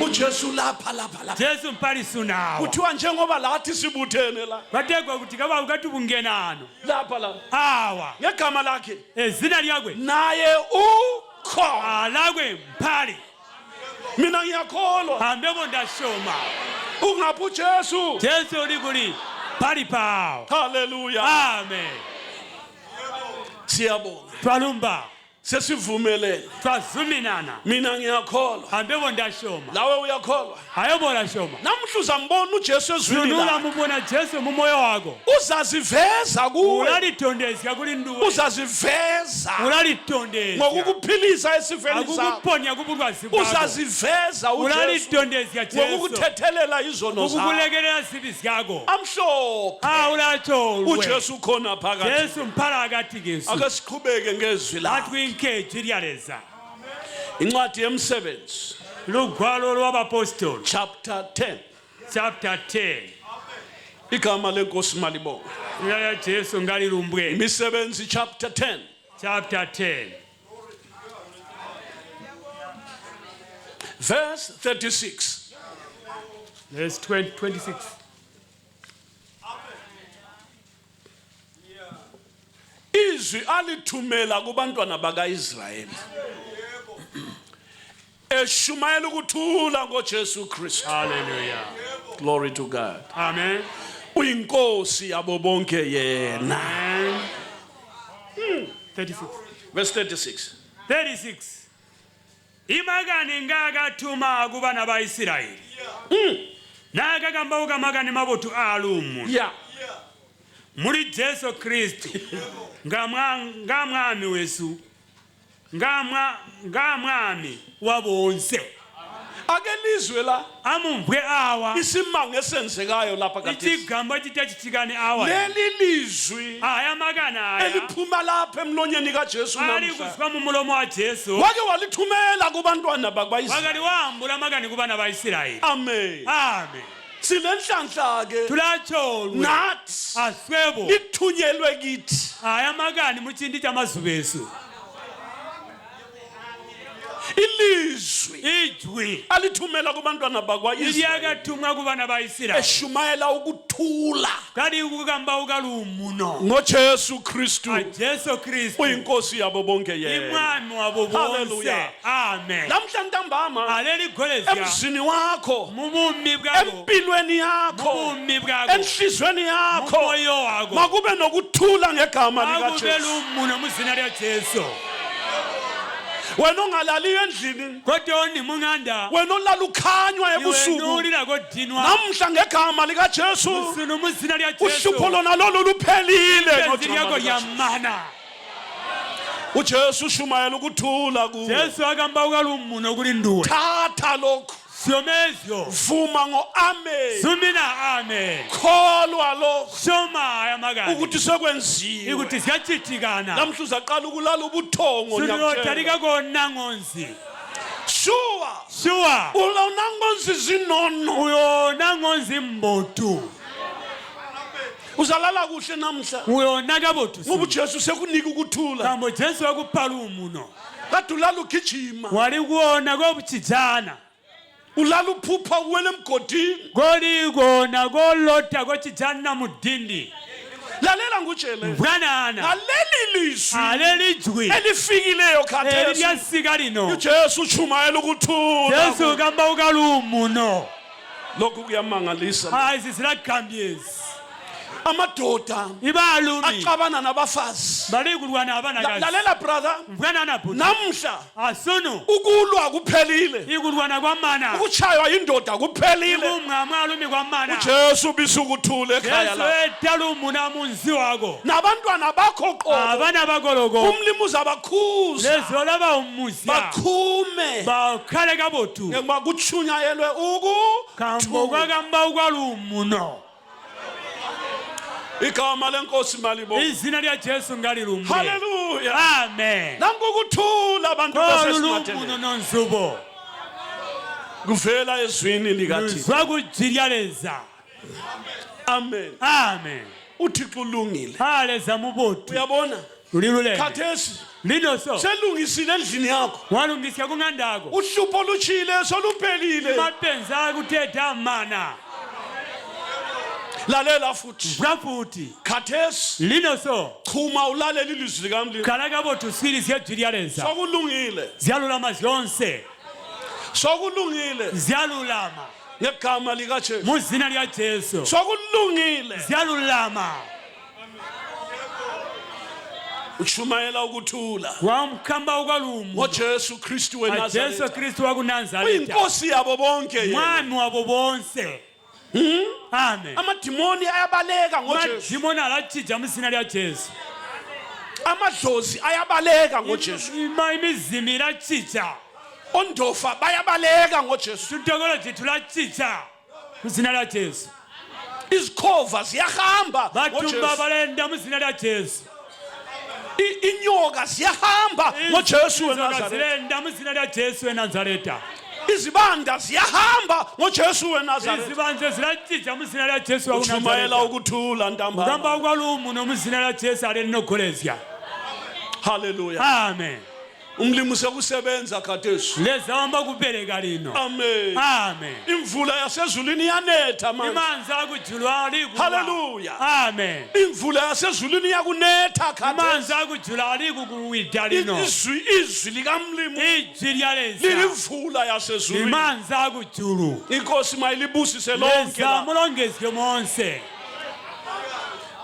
uJesu lapha Jesu mpaliso nawo kuthiwa njengoba lathi sibuthene la bategwa kuti kaba ukati bungenano lapha la awa ngegama lakhe ezina lyakwe naye ukhona alakwe mpali mina ngiyakholwa hambebo ndashoma ungaphi uJesu Jesu ulikuli pali pawo haleluya amen siyabonga twalumba sesivumelene twazuminana mina ngiyakholwa hambebo ndashoma lawe uyakholwa ayobona shoma namhla uzambona uJesu ezwini sunula lakhe mubona Jesu mumoyo wako uzaziveza kuwe ulalitondezya kuli nduwe uzaziveza ulalitondezya ngokukuphilisa esifeni sakho akukuponya kubulwazi bwako uzaziveza uJesu ulalitondezya Jesu ngokukuthethelela izono zakho ukukulekelela zibi zyako amhlophe ulatholwe uJesu khona phakathi Jesu mphala akathi kesu ake siqhubeke ngezwi lakhe athi kwinkeji liyaleza incwadi yemsebenzi lugwalo lwabapostoli chapter 10 igama lenkosi malibonga ya Jesu ngalilumbwe imisebenzi chapter 10 verse 36 verse 26 izwi alithumela kubantwana bakaIsrayeli eshumayela ukuthula ngoJesu Kristu hallelujah glory to God amen uyinkosi yabo bonke yena 36 verse 36 imakani ngakathuma kubana baIsrayeli nakagamba ukamakani mabotu alumu yeah muri Jesu Kristu ngamwami wesu ngamwami wabonse akelizwe la amumbwe awa isimanga esenzekayo lapha kade isigamba chitachitikane awa leli lizwi aya makana aya eliphuma lapha emlonyeni kaJesu ali namhla kuswa mu mulomo wa Jesu wake walithumela kubantwana bakwaIsraeli wakali wambula makani kubana baIsrayeli amen amen silenhlanhla ke tulacholwe nathi aswebo ithunyelwe kithi aya makani muchindi chamazubesu ilizwi ijwi alithumela kubantwana bakwaIsraeli iliyakathumwa kubana baIsrayeli eshumayela ukuthula kali ukugamba ukalumuno ngoJesu Kristu Jesu Kristu uyinkosi yabo bonke yena imwami wabo bonse Hallelujah. amen lamhla ntambama aleli golezya emzini wakho mumumi bwako empilweni yakho mumumi bwako enhlizweni yakho moyo wako makube nokuthula ngegama akube likaJesu lumuno muzina lya Jesu wena ongalaliyo endlini, kodwa onimunganda wena olala ukhanywa ebusuku, iwenulira kodinwa namhla ngegama likaJesu sino muzina lya Jesu uhlupho lona lolu luphelile. Inzili yakho yamana. uJesu ushumayela ukuthula kuwe. Jesu akamba ukalumuno kulinduwe Thatha lokho, siomezyo vuma ngo-amen, sumina amen kholwa lokho shoma yamagana ukuthi sekwenziwe. ikuthi siyachitikana Namhla uzaqala ukulala ubuthongo. sunotarika kona ngonzi Shuwa ulona ngonzi zinono, uyona ngonzi mbotu uzalala kuhle namhla uyona kabotu ngoba uJesu sekunika ukuthula. kambo Jesu wakuphala umuno Kade ulala ugijima, wali kuona kobuchijana ulala uphupha uwele emgodini. goli kona golota kochijana mudindi Lalela ngutshele, bwanana ngaleli lizwi alelijwi elifikileyo khathesi, elibyasika lino uJesu ushumayela ukuthula. Jesu kamba ukalumuno Lokhu kuyamangalisa. hayi sisilagambyezi Amadoda ibalumi axabana nabafazi. bali kulwana abanakazi Lalela brother, bwanana bhuti namhla asunu ukulwa kuphelile, ikulwana kwamana ukuchaywa indoda kuphelile. umngamalumi kwamana uJesu bisukuthula ekhaya Jesu la. etala umuna munzi wako Nabantwana bakho qobo, abana bakoloko umlimi uzabakhuza lezo laba umuzya bakhume bakhale kabotu ngoba kuchunyayelwe kambo ukuthula. kwakamba ukalumuno Igama lenkosi malibo. izina lya Jesu ngalilumbe Hallelujah. amen Nangokuthula abantu olumuno basesimathele nonzubo kuvela ezwini likaThixo. zwakujiryaleza Amen. amen uThixo ulungile. haleza mubotu Uyabona? ulilule Khathesi lino so selungisile endlini yakho. walungisya kungandako Uhlupho luchile soluphelile. mapenza kuthetha mana Lalela futhi. bwafuthi Khathesi lino so chuma ulalela ilizwi likaMlimi. khala kabotu sili ziyajiryaleza Sokulungile. ziyalulama zonse Sokulungile ziyalulama ngegama likaJesu. muzina lya Jesu Sokulungile ziyalulama uchumayela ukuthula wamkhamba ukalumu ngoJesu Kristu Jesu weNazaretha. Kristu wakunazareta Uyinkosi yabo bonke yena. mwami wabo bonse amen Amadimoni ayabaleka ngoJesu. madimoni alachija muzina lya Jesu Amadlozi ayabaleka ngoJesu. imizimi ilachija Ondofa bayabaleka ngoJesu. tutokolo jithu lachija muzina lya Jesu Izikhova ziyahamba batumba ngoJesu. balenda muzina lya Jesu Inyoka ziyahamba ngoJesu weNazaretha. zilenda muzina lya Jesu weNazareta Izibanda ziyahamba ngoJesu weNazaretha. izibanze zilachija muzina lya Jesu Uchumayela wakunazareta ukuthula ntambama. kugamba ukwalumu nomuzina lya Jesu alinogolezya Hallelujah. amen Umlimi sekusebenza khathesi. lezamba kubereka lino Amen. amen Imvula yasezulwini iyanetha manje. imanzi akujulu aliku Hallelujah. amen Imvula yasezulwini iyakunetha imanzi khathesi. akujulu aliku kuwida lino Izwi likaMlimi ijwi lyaleza lilivula yasezulwini. imanzi akujulu Inkosi mayilibusise lonke leza la. mulongezwe monse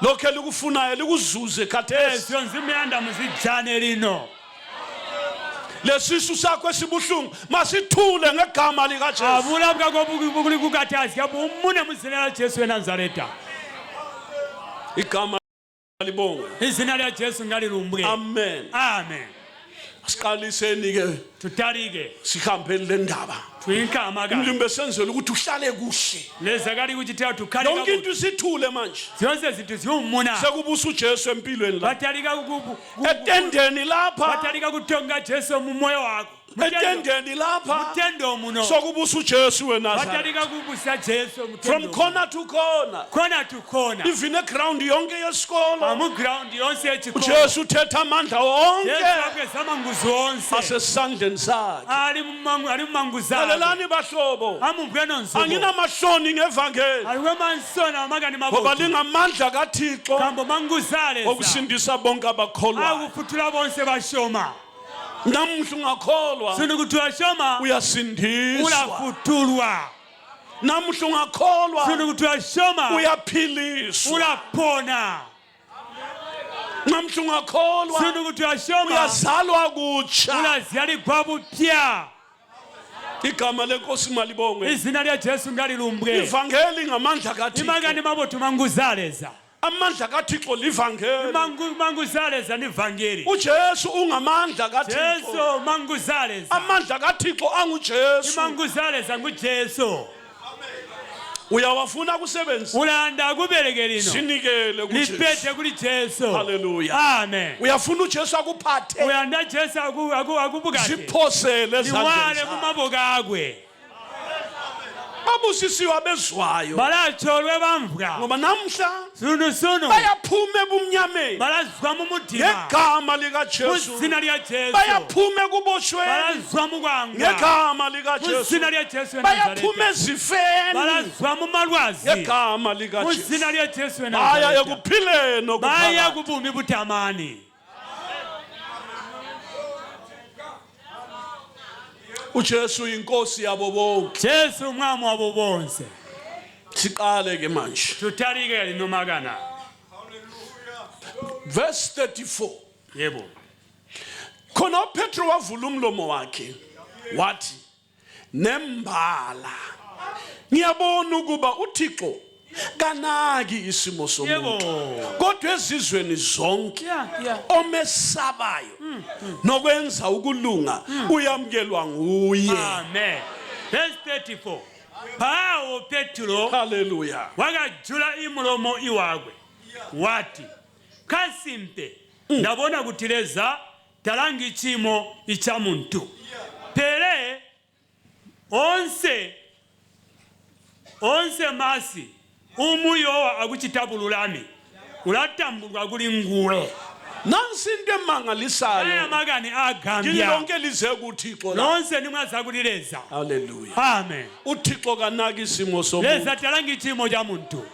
Lokho elikufunayo likuzuze khathesi. ezo nzimyanda muzijane lino Lesisu sakho esibuhlungu masithule ngegama likaJesu. abula bukakobukuli kukathazi kabumune muzina lya Jesu weNazareta Igama libonga. izina lya Jesu ngalilumbwe Amen. amen Siqaliseni ke tutalike sihambele le ndaba. twinkama ka Umlimi besenzela ukuthi uhlale kuhle. leza kali kuchitira tukhale Yonke kabuti into isithule manje. zonse zinto ziwumuna Sekubusa uJesu empilweni la. batalika Etendeni lapha. batalika kutonga Jesu mumoyo wakho Etendeni lapha. mutendo muno Sokubusa uJesu weNazaretha. batalika kubusa Jesu From mutendo corner to corner. kona to kona Even ground yonke yesikolo. amu ground yonse yechikolo uJesu uthetha amandla wonke Jesu akwezama nguzu onse asesandleni sakhe. ali mmanguza Lalelani bahlobo. amubweno nzubo Anginamahloni ngevangeli. aliwe mansona amagani Ngoba mabovu lingamandla kaThixo kambo manguzale okusindisa bonke abakholwayo. akufutula bonse bashoma Namuhla ungakholwa sinu kuti washoma uyasindiswa. ulafutulwa Namuhla ungakholwa sinu kuti washoma uyaphiliswa. ulapona Ngamhla ungakholwa sifuna ukuthi uyashoma uyazalwa kutsha. ulaziyalibwa bupya. Igama lenkosi malibongwe. Izina lya Jesu ngalilumbwe. Ivangeli ngamandla kaThixo. Imagani mabothu manguzaleza. Amandla kaThixo livangeli. Manguzaleza nivangeli. uJesu ungamandla kaThixo. Jesu manguzaleza. Amandla kaThixo anguJesu. Manguzaleza nguJesu. Uyawafuna kusebenza. Ulanda kubeleke lino. Sinikele kuJesu. Liphethe kuli Jesu. Hallelujah. Amen. Uyafuna uJesu akuphathe. Uyanda Jesu akubukate. Ziphosele ezandleni Niwale zakhe. kumaboka akwe. Babusisiwe abezwayo. Balacholwe bamvuka. Ngoba namhla sunu bayaphuma ebumnyameni. balazwa mu mutima. Ngegama likaJesu. Kuzina lya Jesu. Bayaphuma ekuboshweni. balazwa mu kwanga. Ngegama likaJesu. Kuzina lya Jesu. Bayaphuma ezifeni. balazwa mu malwazi. Ngegama likaJesu. Kuzina lya Jesu. Baya ekuphileni baya okuphakathi. kubumi butamani. uJesu inkosi yabo bonke. Jesu umwami wabo bonse. Siqale ke manje. Tutalike lino magana. Verse 34. Yebo. Khona uPetro wavula umlomo wakhe wathi nembala ngiyabona ukuba uThixo kanaki isimo somuntu kodwa ezizweni zonke omesabayo nokwenza ukulunga uyamkelwa nguye. Amen. Verse 34. Pawo Petro Hallelujah. wakajula imulomo iwagwe wati kasimpe ndabona kutileza talangi chimo icha muntu pere onse masi umuyowa akuchitabululami ulatambulwa kuli nguwe. Nansi into emangalisayo. Aya magani agambya. Ngilonke lize kuThixo la. Lonse nimwaza kulileza. Hallelujah. Amen. uThixo kanaki isimo somuntu. Leza talangi chimo cha muntu.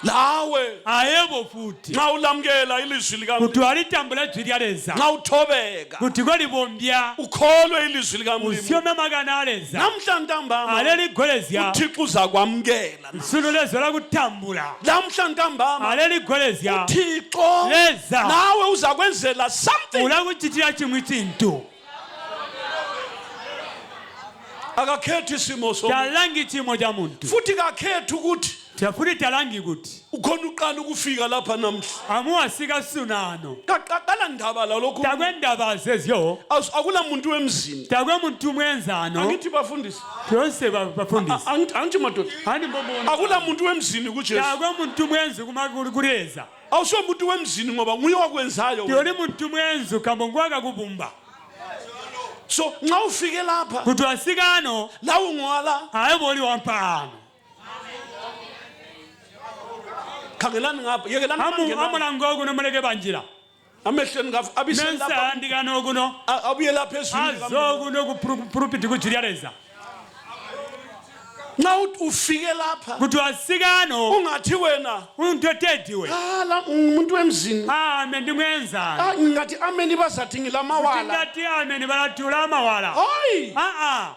Lawe ayebo futhi nxa ulamkela ilizwi likaMusa kuti alitambula dzwi lyaleza nxa uthobeka kuti kolibombya ukholwe ilizwi likaMusa usiome magana aleza namhla ntambama aleligolezya uThixo uzakwamkela nsulu lezo lakutambula namhla ntambama aleligolezya uThixo leza nawe uzakwenzela something ulakuchitira chimwe chintu akakhethi isimo somuntu talangi chimo cha muntu futhi kakhethi ukuthi tafuri talangi kuti ukhona uqala ukufika lapha namhla amuwasika sunano kaqala ndaba lalokho takwendaba zezyo akula muntu wemzini takwe muntu mwenzano angithi bafundisi yonse bafundisi angithi madoda hani mbona akula muntu wemzini kuJesu takwe muntu mwenzi kumakulu kuleza awuso muntu wemzini ngoba nguye wakwenzayo yoli muntu mwenzi kambongo akakubumba so nxa ufike lapha kuti wasikano la ungwala ayeboli wampano khangelani ngapha yekelani mangena amona ngoku nomeleke banjira amehleni ngafu abisela lapha mensandikano kuno abuye lapha ezweni azokuno kupulpiti kujulyaleza nxa ufike lapha kuti wasikano ungathi wena untotediwe la umuntu wemzini ame ndimwenzana ngathi ameni bazathi ngilamawala ngati ameni balatula amawala hayi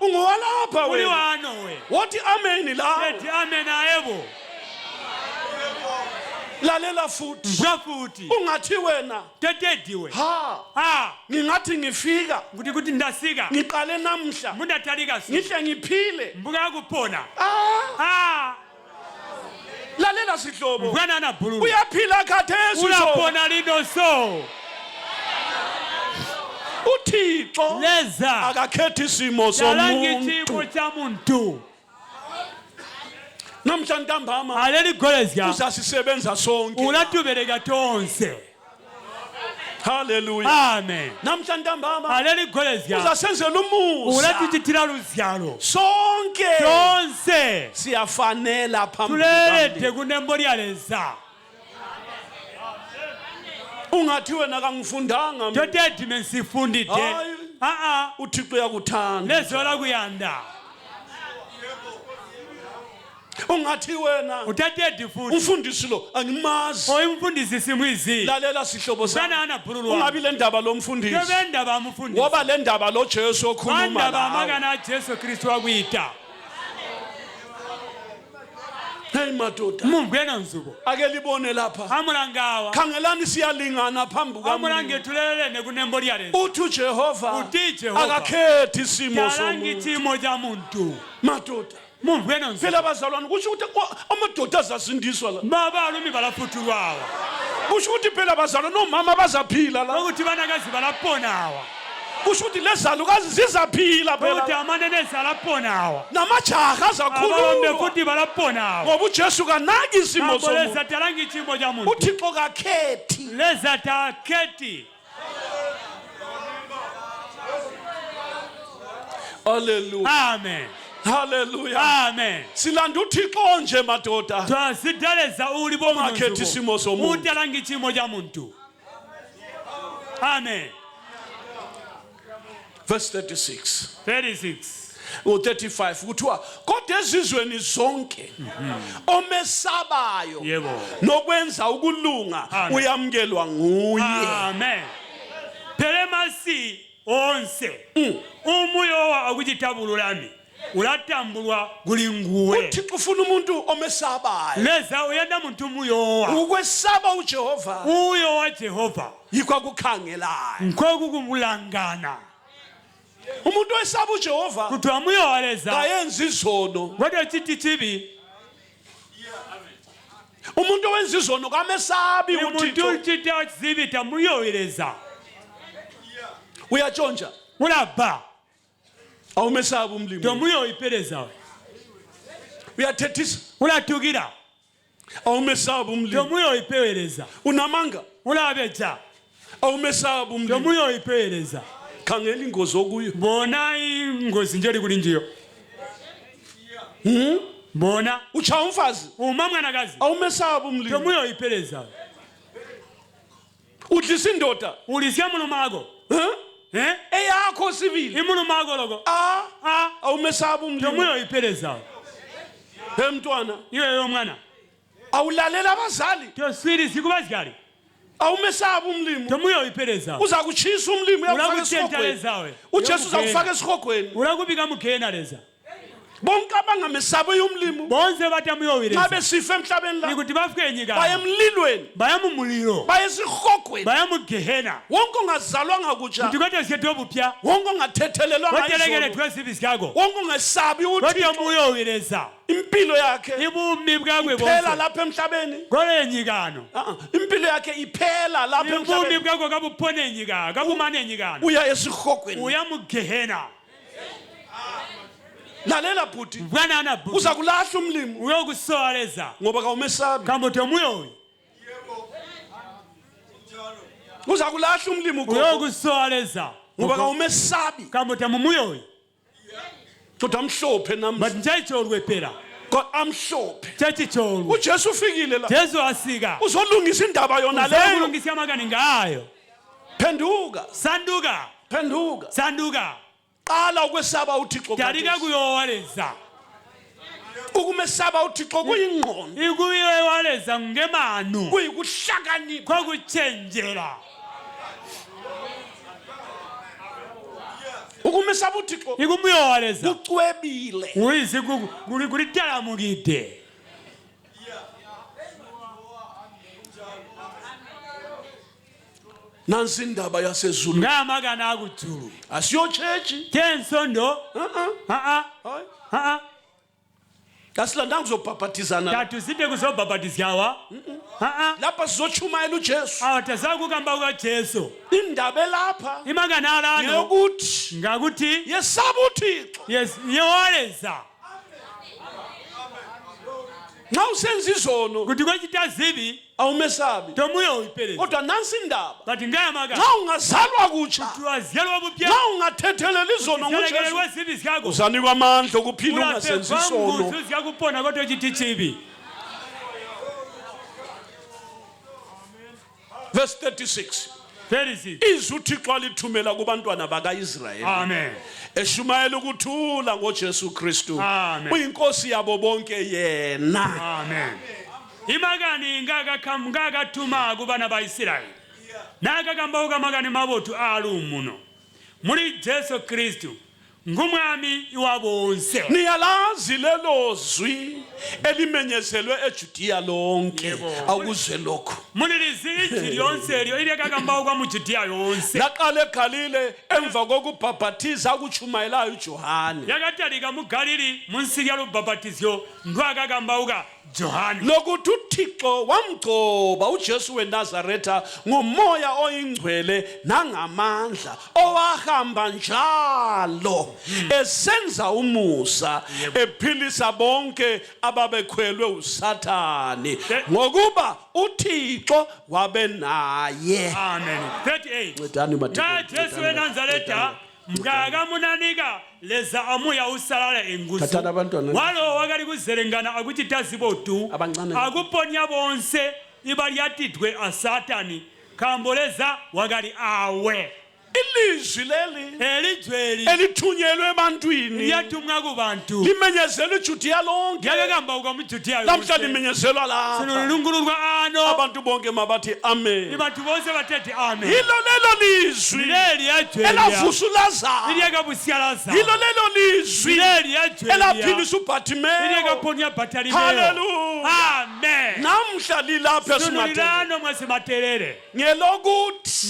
ungowalapha uli wena wano we wathi ameni la eti ameni ayebo lalela futhi mvula futhi ungathi wena totediwe ngingathi ngifika kuti ndasika ngiqale namhla mundatalika su ngihle ngiphile mbuka yakupona lalela sihlobo mvana na bululu uyaphila khathesi ulapona lino so uThixo leza akakhethi isimo talangi somuntu chimo cha muntu namhla ntambama aleligolezya uzasisebenza sonke ulatubereka tonse haleluya amen namhla ntambama aleligolezya uzasenzela umusa ulatuchitira luzyalo sonke tonse siyafanela phambili tulelete kunembo lyaleza ungathi wena kangifundanga totedi mensifundide uThixo uyakuthanda lezo lakuyanda ungathi wena utatedi futhi umfundisi lo angimazi oyimfundisi simwizi lalela sihlobo sana ana bululu ungabi le ndaba lomfundisi yobendaba amfundisi ngoba le ndaba lo Jesu okhuluma ndaba lawo magana Jesu Kristu akuyita Hey madoda, mungwena nzuko ake libone lapha. amulangawa Khangelani siyalingana phambi amulange kwami. tulelene kunembo lyalezi Uthi Jehova Uthi Jehova akakhethi isimo yalangi somuntu. chimo cha muntu Madoda, mungwena nzuko phela bazalwane kusho ukuthi amadoda azasindiswa la. babalumi balafutulwawa Kusho ukuthi phela bazalwane nomama bazaphila la. ukuthi banakazi balaponawa Kusho ukuthi lezalukazi zizaphila ukuthi phela. amanenesi alaponawa Namajaha ababambe azakhululwa. futhi balaponawa Ngoba uJesu kanaki isimo somuntu. leza talangi chimo cha muntu uThixo kakhethi. leza taketi Hallelujah. amen Hallelujah. amen Silanda uThixo nje madoda. twasidaleza uli Ongakhethi isimo somuntu. utalangi chimo cha muntu amen Verse 36. 36 U35 kuthiwa kodwa ezizweni zonke omesabayo yebo nokwenza ukulunga Amen. uyamkelwa nguye. amen pelemasi onse umuyo wa akuchitabululami ulatambulwa guli nguwe uThixo ufuna umuntu omesabayo. leza uyenda muntu muyowa Ukwesaba uJehova uyo wa Jehova yikho kukhangelayo. nkwekumulangana Umuntu oyesaba uJehova kutwa muyowa leza kayenza izono. kodwa chiti chibi Umuntu owenza izono kamesabi umuntu uThixo. chita zibita muyoyeleza Uyatshontsha ulaba awumesabi umlimi. tomuyoyipeleza Uyathethisa ulatukira awumesabi umlimi. tomuyoyipeleza Unamanga ulabeja awumesabi umlimi. tomuyoyipeleza Khangela ingozi okuyo. bona ingozi njeri kuli njiyo bona Uchaya umfazi uma mwanakazi awumesabi umlimi. tomuyoyipeleza Udlisa indoda ulisya mulumako eyakho sibili. imulumako loko Awumesabi umlimi. tomuyoyipeleza He mntwana iweyo mwana awulalela abazali toswiri sikubazikali awumesabi umlimi. tomuyoyipeleza Uza kuchisa umlimi uyakufaka ulakutshentalezawe esikhogweni. uJesu uza kufaka esikhogweni. ulakubika mukhena leza Bonke abangamesabi umlimi bonse batamuyoyileza ngabe sifa emhlabeni la ikuti bafike enyika baye emlilweni baya mumuliro baye esikhogweni. baya mugehena Wonke ongazalwanga kutsha kuti kwete siketo obupya wonke ongathethelelwanga wetelekele izono twesibisikako wonke ongesabi kodwa uThixo muyoyileza impilo yakhe ibumi bwakwe iphela bonse lapha emhlabeni. kole enyikano Impilo yakhe iphela lapha ibumi emhlabeni. bwakwe kabupone enyikano kabumane enyikano Uya esikhogweni. uya mugehena Lalela bhuti bwanana bu uza kulahla umlimi uyokusoleza ngoba kawumesabi. kambo tomuyoyi Uza kulahla umlimi ugogo uyokusoleza ngoba kawumesabi. kambo tamumuyoyi Kodwa amhlophe namhla. but njayichorwepera God amhlophe. chachichorwe uJesu ufikile la jesu asika uzolungisa indaba yona leyo. uzokulungisa amakani ngayo Phenduka sanduka phenduka sanduka qala ukwesaba uThixo. talika kuyowaleza Ukumesaba uThixo kuyingqondo ikuyowaleza ngemanu kuyikuhlakanipha. kwakuchenjela Ukumesaba uThixo ikumuyowaleza kucwebile. uyizi kulitalamukide Nansi indaba yaseZulu ngamakani akudzulu asiyo church. tensondo Hayi. Asilandanga kuzobhabhatizana tatusite kuzobhabhatizyawa lapha sizochumayela uJesu. awatazakukamba kukajesu Indaba elapha imakani alano yokuthi ngakuthi yesaba uThixo. yes yowaleza Nxa usenza izono kuti kwachita zibi awumesabi. tomuyoyipeleza Kodwa nansi indaba kati ngayamakani nxa ungazalwa kutsha tuwaziyalwa bupya nxa ungathethelela izono nguJesu ziyalekelelwa zibi zikako uzanikwa amandla okuphila ungasenzi isono. ulapevambuzu ziyakupona kodwa chiti chibi Verse 36. 36 Izwi uThixo alithumela kubantwana bakaIsrayeli amen eshumayela ukuthula ngoJesu Kristu Amen. uyinkosi yabo bonke yena. amen imakani ngakathuma kubana baisirayeli nakakambauka makani mabotu alumuno muli jesu kristu ngumwami wabonse. Niyalazi lelo zwi elimenyezelwe eJudiya lonke akuzwe lokho. Mulilizili injili yonse elyo ilikagamba kwa mu Judiya yonse. Laqale eGalile emva kokubhabhathiza akuchumayelayo uJohane. Yakatalika mu Galili munsiya lubhabhatizyo ndwakagamba uka Johani. Lokuthi uThixo wamgcoba uJesu weNazaretha ngomoya oyingcwele nangamandla owahamba njalo esenza umusa ephilisa bonke ababekhwelwe uSathani ngokuba uThixo wabe naye. Amen. 38. Na Jesu weNazaretha mgaga munanika leza amuya usalala enguzu walo wakali kuzerengana akuchita zibotu akuponya bonse ibalyatidwe asatani kamboleza wakali awe. Ilizwi leli elithunyelwe ebantwini yatumwa kubantu limenyezelwe iJudiya lonke yakagamba uka mu Judiya lamhla limenyezelwa lapha sinulungululwa ano abantu bonke mabathi amen. abantu bonse bathethi amen. Hilo lelo lizwi leli yajwe elavusa uLazaro. iliyakabusiya Lazaro. Hilo lelo lizwi leli yajwe elaphilisa uBhatimeyo. iliyakaponya Bartimeyo. Hallelujah. Amen. Namhla lilapha sunulilano mwasimaterere ngelokuthi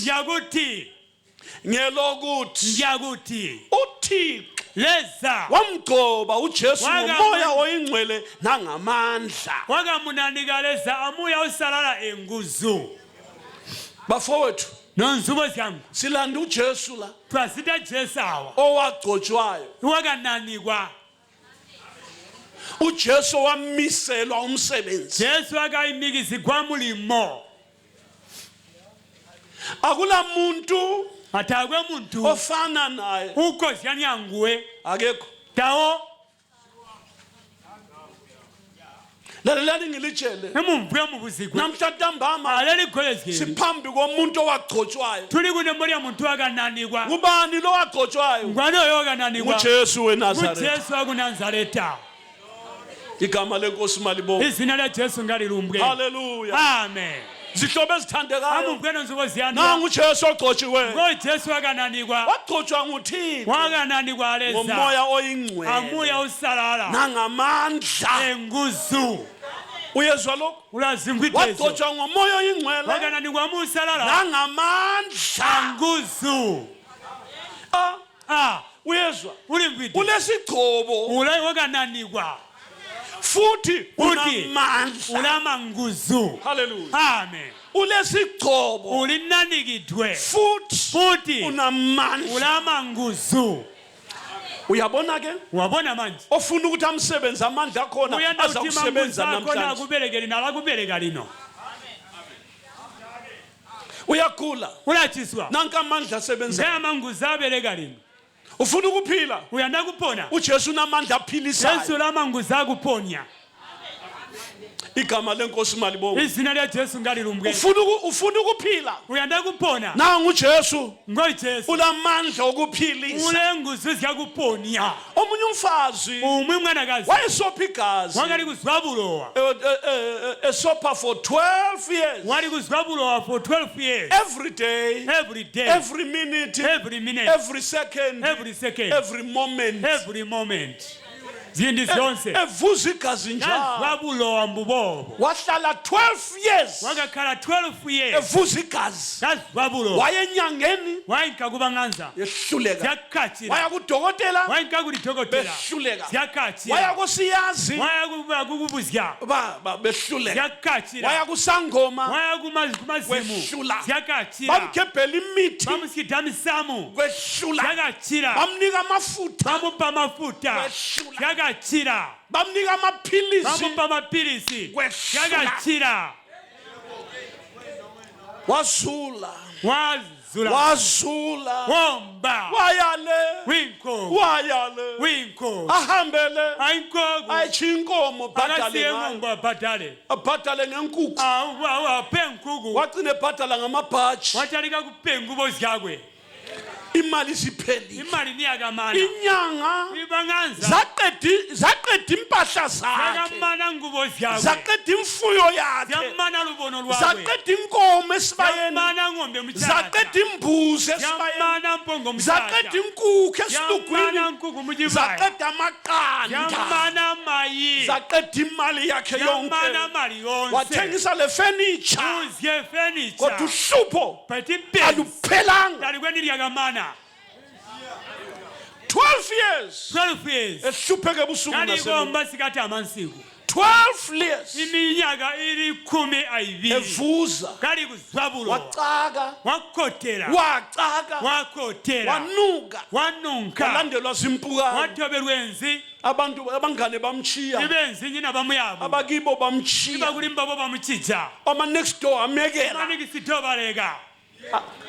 ngiyakuthi uThixo leza wamgcoba uJesu ngomoya oyingcwele nangamandla. wakamunanika leza amuya usalala enguzu. Bafowethu nonzubo zami silanda uJesu la twasita Jesu awa owagcotshwayo. wakananikwa uJesu wamiselwa umsebenzi. Jesu akayimikizigwa mulimo. Akula muntu atagwe muntu ofana naye ukosi yanyanguwe akekho. tawo lalelani ngilitshele emumvuya mu buzigwe namhla ntambama aleli kolezi siphambi komuntu owagcotshwayo. tuli kune muri ya muntu akananikwa. Ubani lo wagcotshwayo? ngwane oyo akananikwa uJesu weNazaretha. uJesu akuNazaretha. Igama lenkosi malibonke. izina la Jesu ngalilumbwe. Hallelujah. Amen. Zihlobo ezithandekayo amuvukwe nonzubo ziyanda nangu uJesu ogcotshiweyo. ngoJesu akananikwa Wagcotshwa nguThixo wakananikwa leza ngomoya oyingcwele amuya usalala nangamandla. enguzu. Uyezwa lokho? ulazimgwitezo Wagcotshwa ngomoya oyingcwele wakananikwa musalala nangamandla. nguzu. Uyezwa? ulimgwite Ulesigcobo ulayi wakananikwa futhi unamandla. ulama nguzu. Hallelujah. Amen. Ulesigcobo ulinanikidwe futhi unamandla. ulama nguzu. Uyabona ke? wabona manje Ofuna ukuthi amsebenze amandla akhona aza kusebenza namhlanje. akuberekeli nalakubereka lino. Uyagula ulatshiswa nanka amandla asebenza. ngeyamanguzu abereka lino. Ufuna ukuphila uyanda kupona uJesu unamandla aphilisayo. Jesu lamanguzu akuponya. Igama lenkosi malibonke. izina lya Jesu ngalilumbwe. Ufuna ukuphila uyanda kupona nangu uJesu ngoJesu ulamandla okuphilisa. ulenguzu ziyakuponya. Omunye umfazi umwe mwanakazi wayesopha igazi wakali kuzwa bulowa esopha for 12 years. wali kuzwa bulowa for 12 years. Every day, every minute, every second, every moment. zindi zonse evuza igazi njalo. wabulowa mbubobo Wahlala 12 years wakakhala 12 years evuza igazi. wabulowa Wayenyangeni wayinkakubanganza yehluleka. ziyakhathira Waya kudokotela wayinkakulidokotela behluleka. ziyakhathira Waya kusiyazi wayakubuzya behluleka. ziyakhathira Waya kusangoma wayakumazimu wehlula. ziyakhathira Bamkhebhela imithi bamusidamisamo wehlula. ziyakhathira Bamnika amafutha bamupa amafuta wehlula. ziyakhathira Bamnika amaphilisi bamupa amapilisi wehlula. ziyakhathira Wazula wazula womba wayale winko wayale winko ahambele ayinkoku ayichinkomo bhadale akasiyengungu abhadale abhadale ngenkukhu apenkuku wagcina ebhadala ngamabhaji. watalika kupengubo zyakwe imali siphelile. imali niyakamana Inyanga ibanganza zaqeda impahla zakhe, yakamana ngubo zakhe zaqeda imfuyo yakhe, yamana lubono lwakhe zaqeda inkomo esibayeni, yamana ngombe mthatha zaqeda imbuzi esibayeni, yamana mpongo mthatha zaqeda inkukhu esilugwini, yamana nkuku mujibaya zaqeda amaqanda, yamana mayi zaqeda imali yakhe yamana yonke, mali yonse wathengisa le furniture, uzie furniture kodwa uhlupho but impezi aluphelanga. dalikweni lyakamana 12 years 12 years ehlupheke busuku nasemini, kalikomba sikati amansiku 12 years iminyaka ili 12 evuza, kali kuzwabulo wacaka, wakotera wacaka, wakotera wanuka, wanunka walandelwa zimpukane, watoberwa enzi abantu abangane bamchiya, ibenzi nyina bamuyabo abakibo bamchiya, ibakulimba bo bamuchija ama next door amekela. manikisitobaleka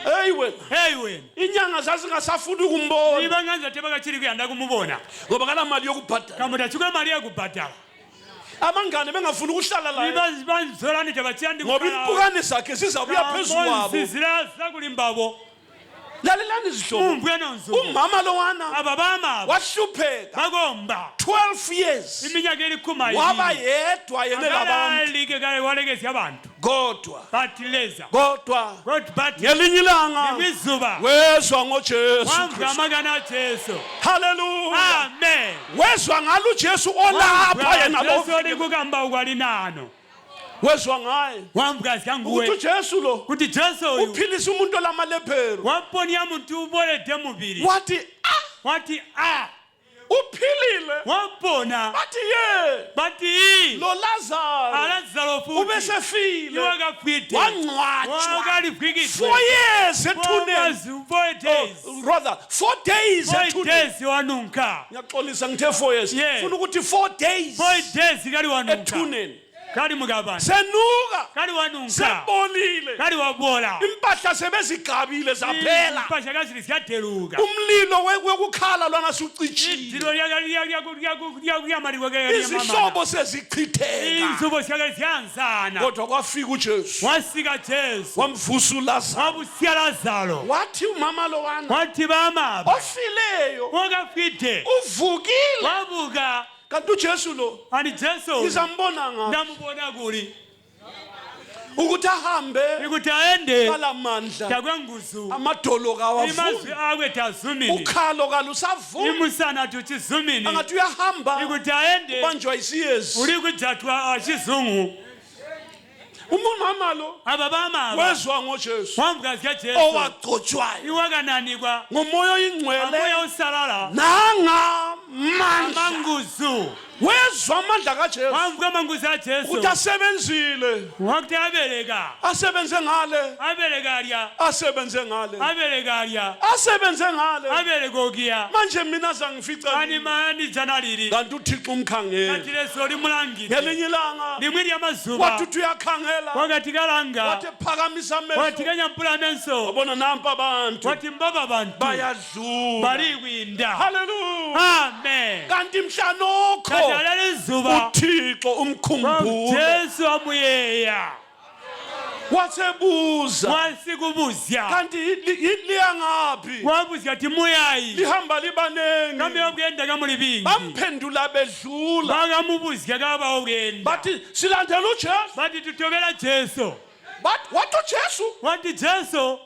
Hey wena, hey wena inyanga zazingasafuni ukumbona ibanganza tebakachiri kuyanda kumubona ngoba kana mali yokubhadala, kamuta chukwe mali yakubhadala abangane bengafuni ukuhlala la ibanzolani tebachiyandi ngoba impukane zakhe zizabuya phezulu kwabo. zizira zakulimbabo Lalelani izihlobo, umbwe nonzu umama lowana ababama wahlupheka bagomba 12 years, iminyaka elikhuma waba yedwa yena labantu, like kale walekezi abantu kodwa batileza kodwa but ngelinye ilanga ngizuba wezwa ngoJesu wamva Kristu. amagana Jesu Hallelujah. amen Wezwa ngalo uJesu olapha yena lo, Jesu likugamba ukwalinano wezwa ngaye wamgazi ukuthi kanguwe uJesu lo kuti Jesu uyu uphilisa umuntu olamalepero, waponya muntu ubolede mubiri wathi wati uphilile, wapona bati lo Lazaro Lazaro futhi ubesefile, iwakafite wangcwatshwa wakalifikitwe 4 years ethuneni, 4 days rather 4 days 4 ethuneni. days wanunka Ngiyaxolisa ngithe 4 years, Yeah. funa ukuthi 4 days 4 days kali wanunka ethuneni, kali mugabana senuka, kali wanunka sebolile, kali wabola impahla sebezigabile zaphela, impahla kazili ziyadeluka umlilo wekukhala lwangasucitshile, idilo lyamalirwe izihlobo sezichitheka, inzubo sikakali ziyanzana kodwa kwafika uJesu wasika Jesu wamvusa uLazaro, wabusiya Lazaro wathi umama lowana wathi bamaba ofileyo wakafite uvukile, wabuka kanti uJesu lo ani Jesu ngizambona ngapi ndamubona kuli ukuthi ahambe ukuthi aende kalamandla, takwenguzu amadolo imazwi kawavumi, akwe tazumini ukhalo kalusavumi, imusana tuchizumini angathi uyahamba ukuthi aende ubanjwa isiyezi. uli kujatwa chizungu Umama lo ababama wezwa ngoJesu wamgazi ya Jesu owagcotshwayo iwakananikwa ngomoya oyingcwele amoya usalala nangamandla, amanguzu wezwa amandla kaJesu wamvuka amanguzu ya Jesu ukuthi asebenzile, wakuthi abeleka asebenze ngale, abeleka alya asebenze ngale, abeleka alya asebenze ngale, abeleka okuya manje mina zangifica ani mani jana liri kanti uThixo umkhangele. kati leso limulangile Ngelinye ilanga limwe lyamazuba wathi uthi uyakhangela, wakati kalanga wathi phakamisa wati amehlo, kanyampula menso wabona nampa abantu wati mbaba bantu bayadlula. bali kwinda Hallelujah. amen Kanti mhlanokho kati alele zuba uThixo umkhumbulo, Jesu amuyeya wasebuza wasikubuzya kanti liya ngaphi, wabuzya ati muyayi lihamba libanengi, kambe okugenda kamuli bingi bamphendula bedlula, bakamubuzya kaba okugenda bathi silandela uJesu, bati tutobela Jesu wathi uJesu, wati Jesu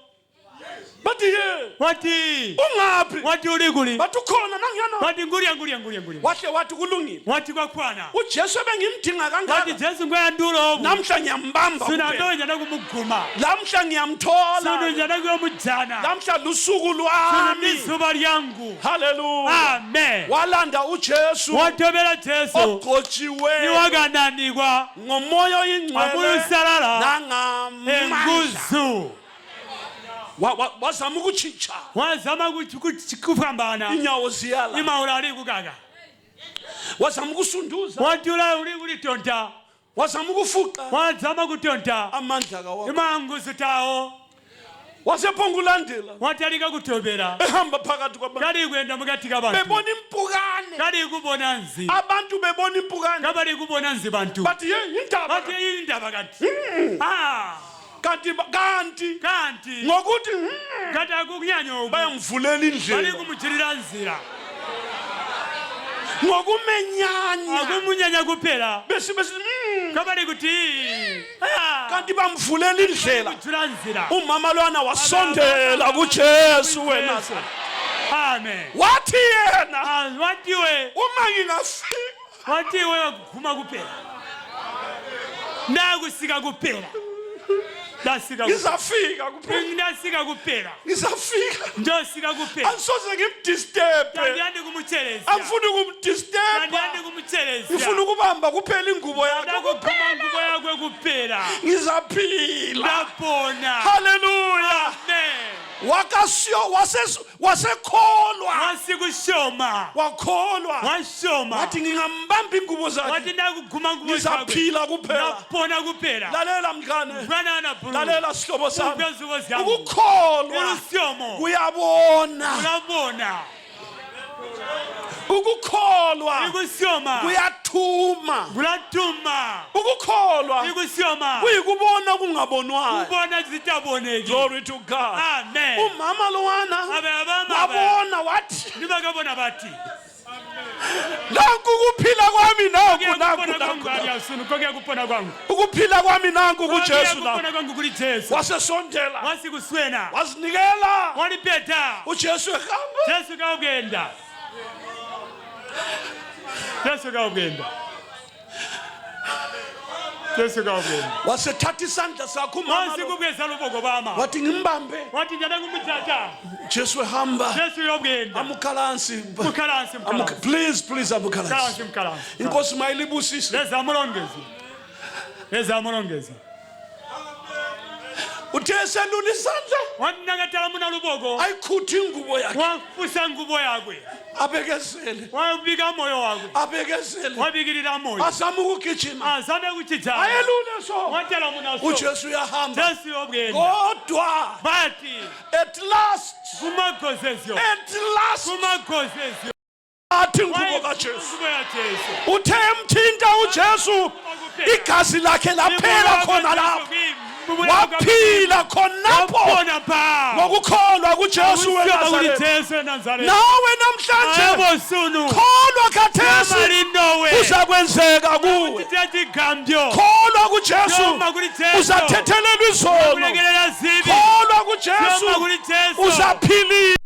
bathi ye wati ungaphi, wati uli kuli bathi ukhona nangiyana, wati nguria wahle wathi kulungile, wati kwakwana uJesu ebengimdinga wati kangaka, Jesu ngoyandulo obu namhla ngiyambamba kuphela, sinandonya nakumuguma namhla ngiyamthola, sinonja nakuyomujana namhla lusuku lwami. sinonizuba lyangu Hallelujah. amen Walanda uJesu watobela Jesu ogcotshiweyo iwakananigwa ngomoya oyingcwele amulusalala nangamandla, enguzu wazama ukutshintsha, wazama kufambana inyawo ziyala, imawula ali kukaka wazama ukusunduza, watula uli kulitonta wazama ukufuqa, wazama kutonta amandla kawa, imanguzu tawo wasephonga ulandela, watalika kutobera ehamba phakathi kwabantu, kali kwenda mukati kabantu bebona impukane, kali kubona nzi abantu bebona impukane, kabali kubona nzi bantu bathi ye indaba, bati indaba kati kanti ngokuthi kati akukunyanyo bayamvulela bali indlela kumujirira nzira ngokumenyanya akumunyanya kuphela bese kabali kuti kanti bamvulela indlela kumujirira nzira umama lwana wasondela kuJesu wena amen wathi yena watiwe uma ngingafika watiwe kuphuma kuphela ndakusika kuphela ngizafika kuphela ndasika kuphela ngizafika ndosika kuphela angisoze ngimdisturbe ndiyandi kumutheleza angifuni ukumdisturba ndiyandi kumutheleza ngifuna ukubamba kuphela ingubo yakhe ndakuphuma ngubo yakwe kuphela ngizaphila ndapona haleluya amen wasekholwa wasikushoma wakholwa washoma wathi ngingambamba ingubo zakhe wathi ndakuguma ngubo ngizaphila kuphela ndapona kuphela lalela mngane mfanana bulu lalela sihlobo sami ubezuko ziyami ukukholwa ulusyomo kuyabona uyabona ukukholwa ikusyoma kuyathuma kulathuma ukukholwa ikusyoma kuyikubona kungabonwayo ubona zitaboneki glory to God amen umama lowana abe abama wabona wathi nibakabona bathi nanku ukuphila kwami kupona kwangu nanku aliyasunu koke kupona kwangu ukuphila kwami nanku kuJesu kupona kwangu kuli Jesu wasesondela wasikuswena wazinikela walipeta uJesu ehamba Jesu kaugenda Jesu kaugenda Jesu kaugenda wasethatha isandla sakho umama wasikubweza luboko bama wathi ngimbambe wathi njana kumuthatha Jesu ehamba Jesu yogenda amukhalansi mukhalansi please amukhalansi inkosi mayilibusise leza mulongezi uthe selula isandla wanangatala muna luboko ayikhuthi ingubo yakhe wafusa ngubo yakwe abekezele wabika moyo wakwe abekezele wabikilira moyo azama ukugijima azame ukuchitha ayelule so watela muna so uJesu uyahamba Jesu yogenda kodwa bathi at last kumagozezyo kumagozezyo athi ngubo kaJesu ngubo ya Jesu uthe emthinta uJesu igazi lakhe laphela khona lapho waphila khonapho ngokukholwa kuJesu weNazaretha nawe namhlanje kholwa khathesi kuzakwenzeka kuwe kholwa kuJesu uzathethelelwa izono kholwa kuJesu uzaphila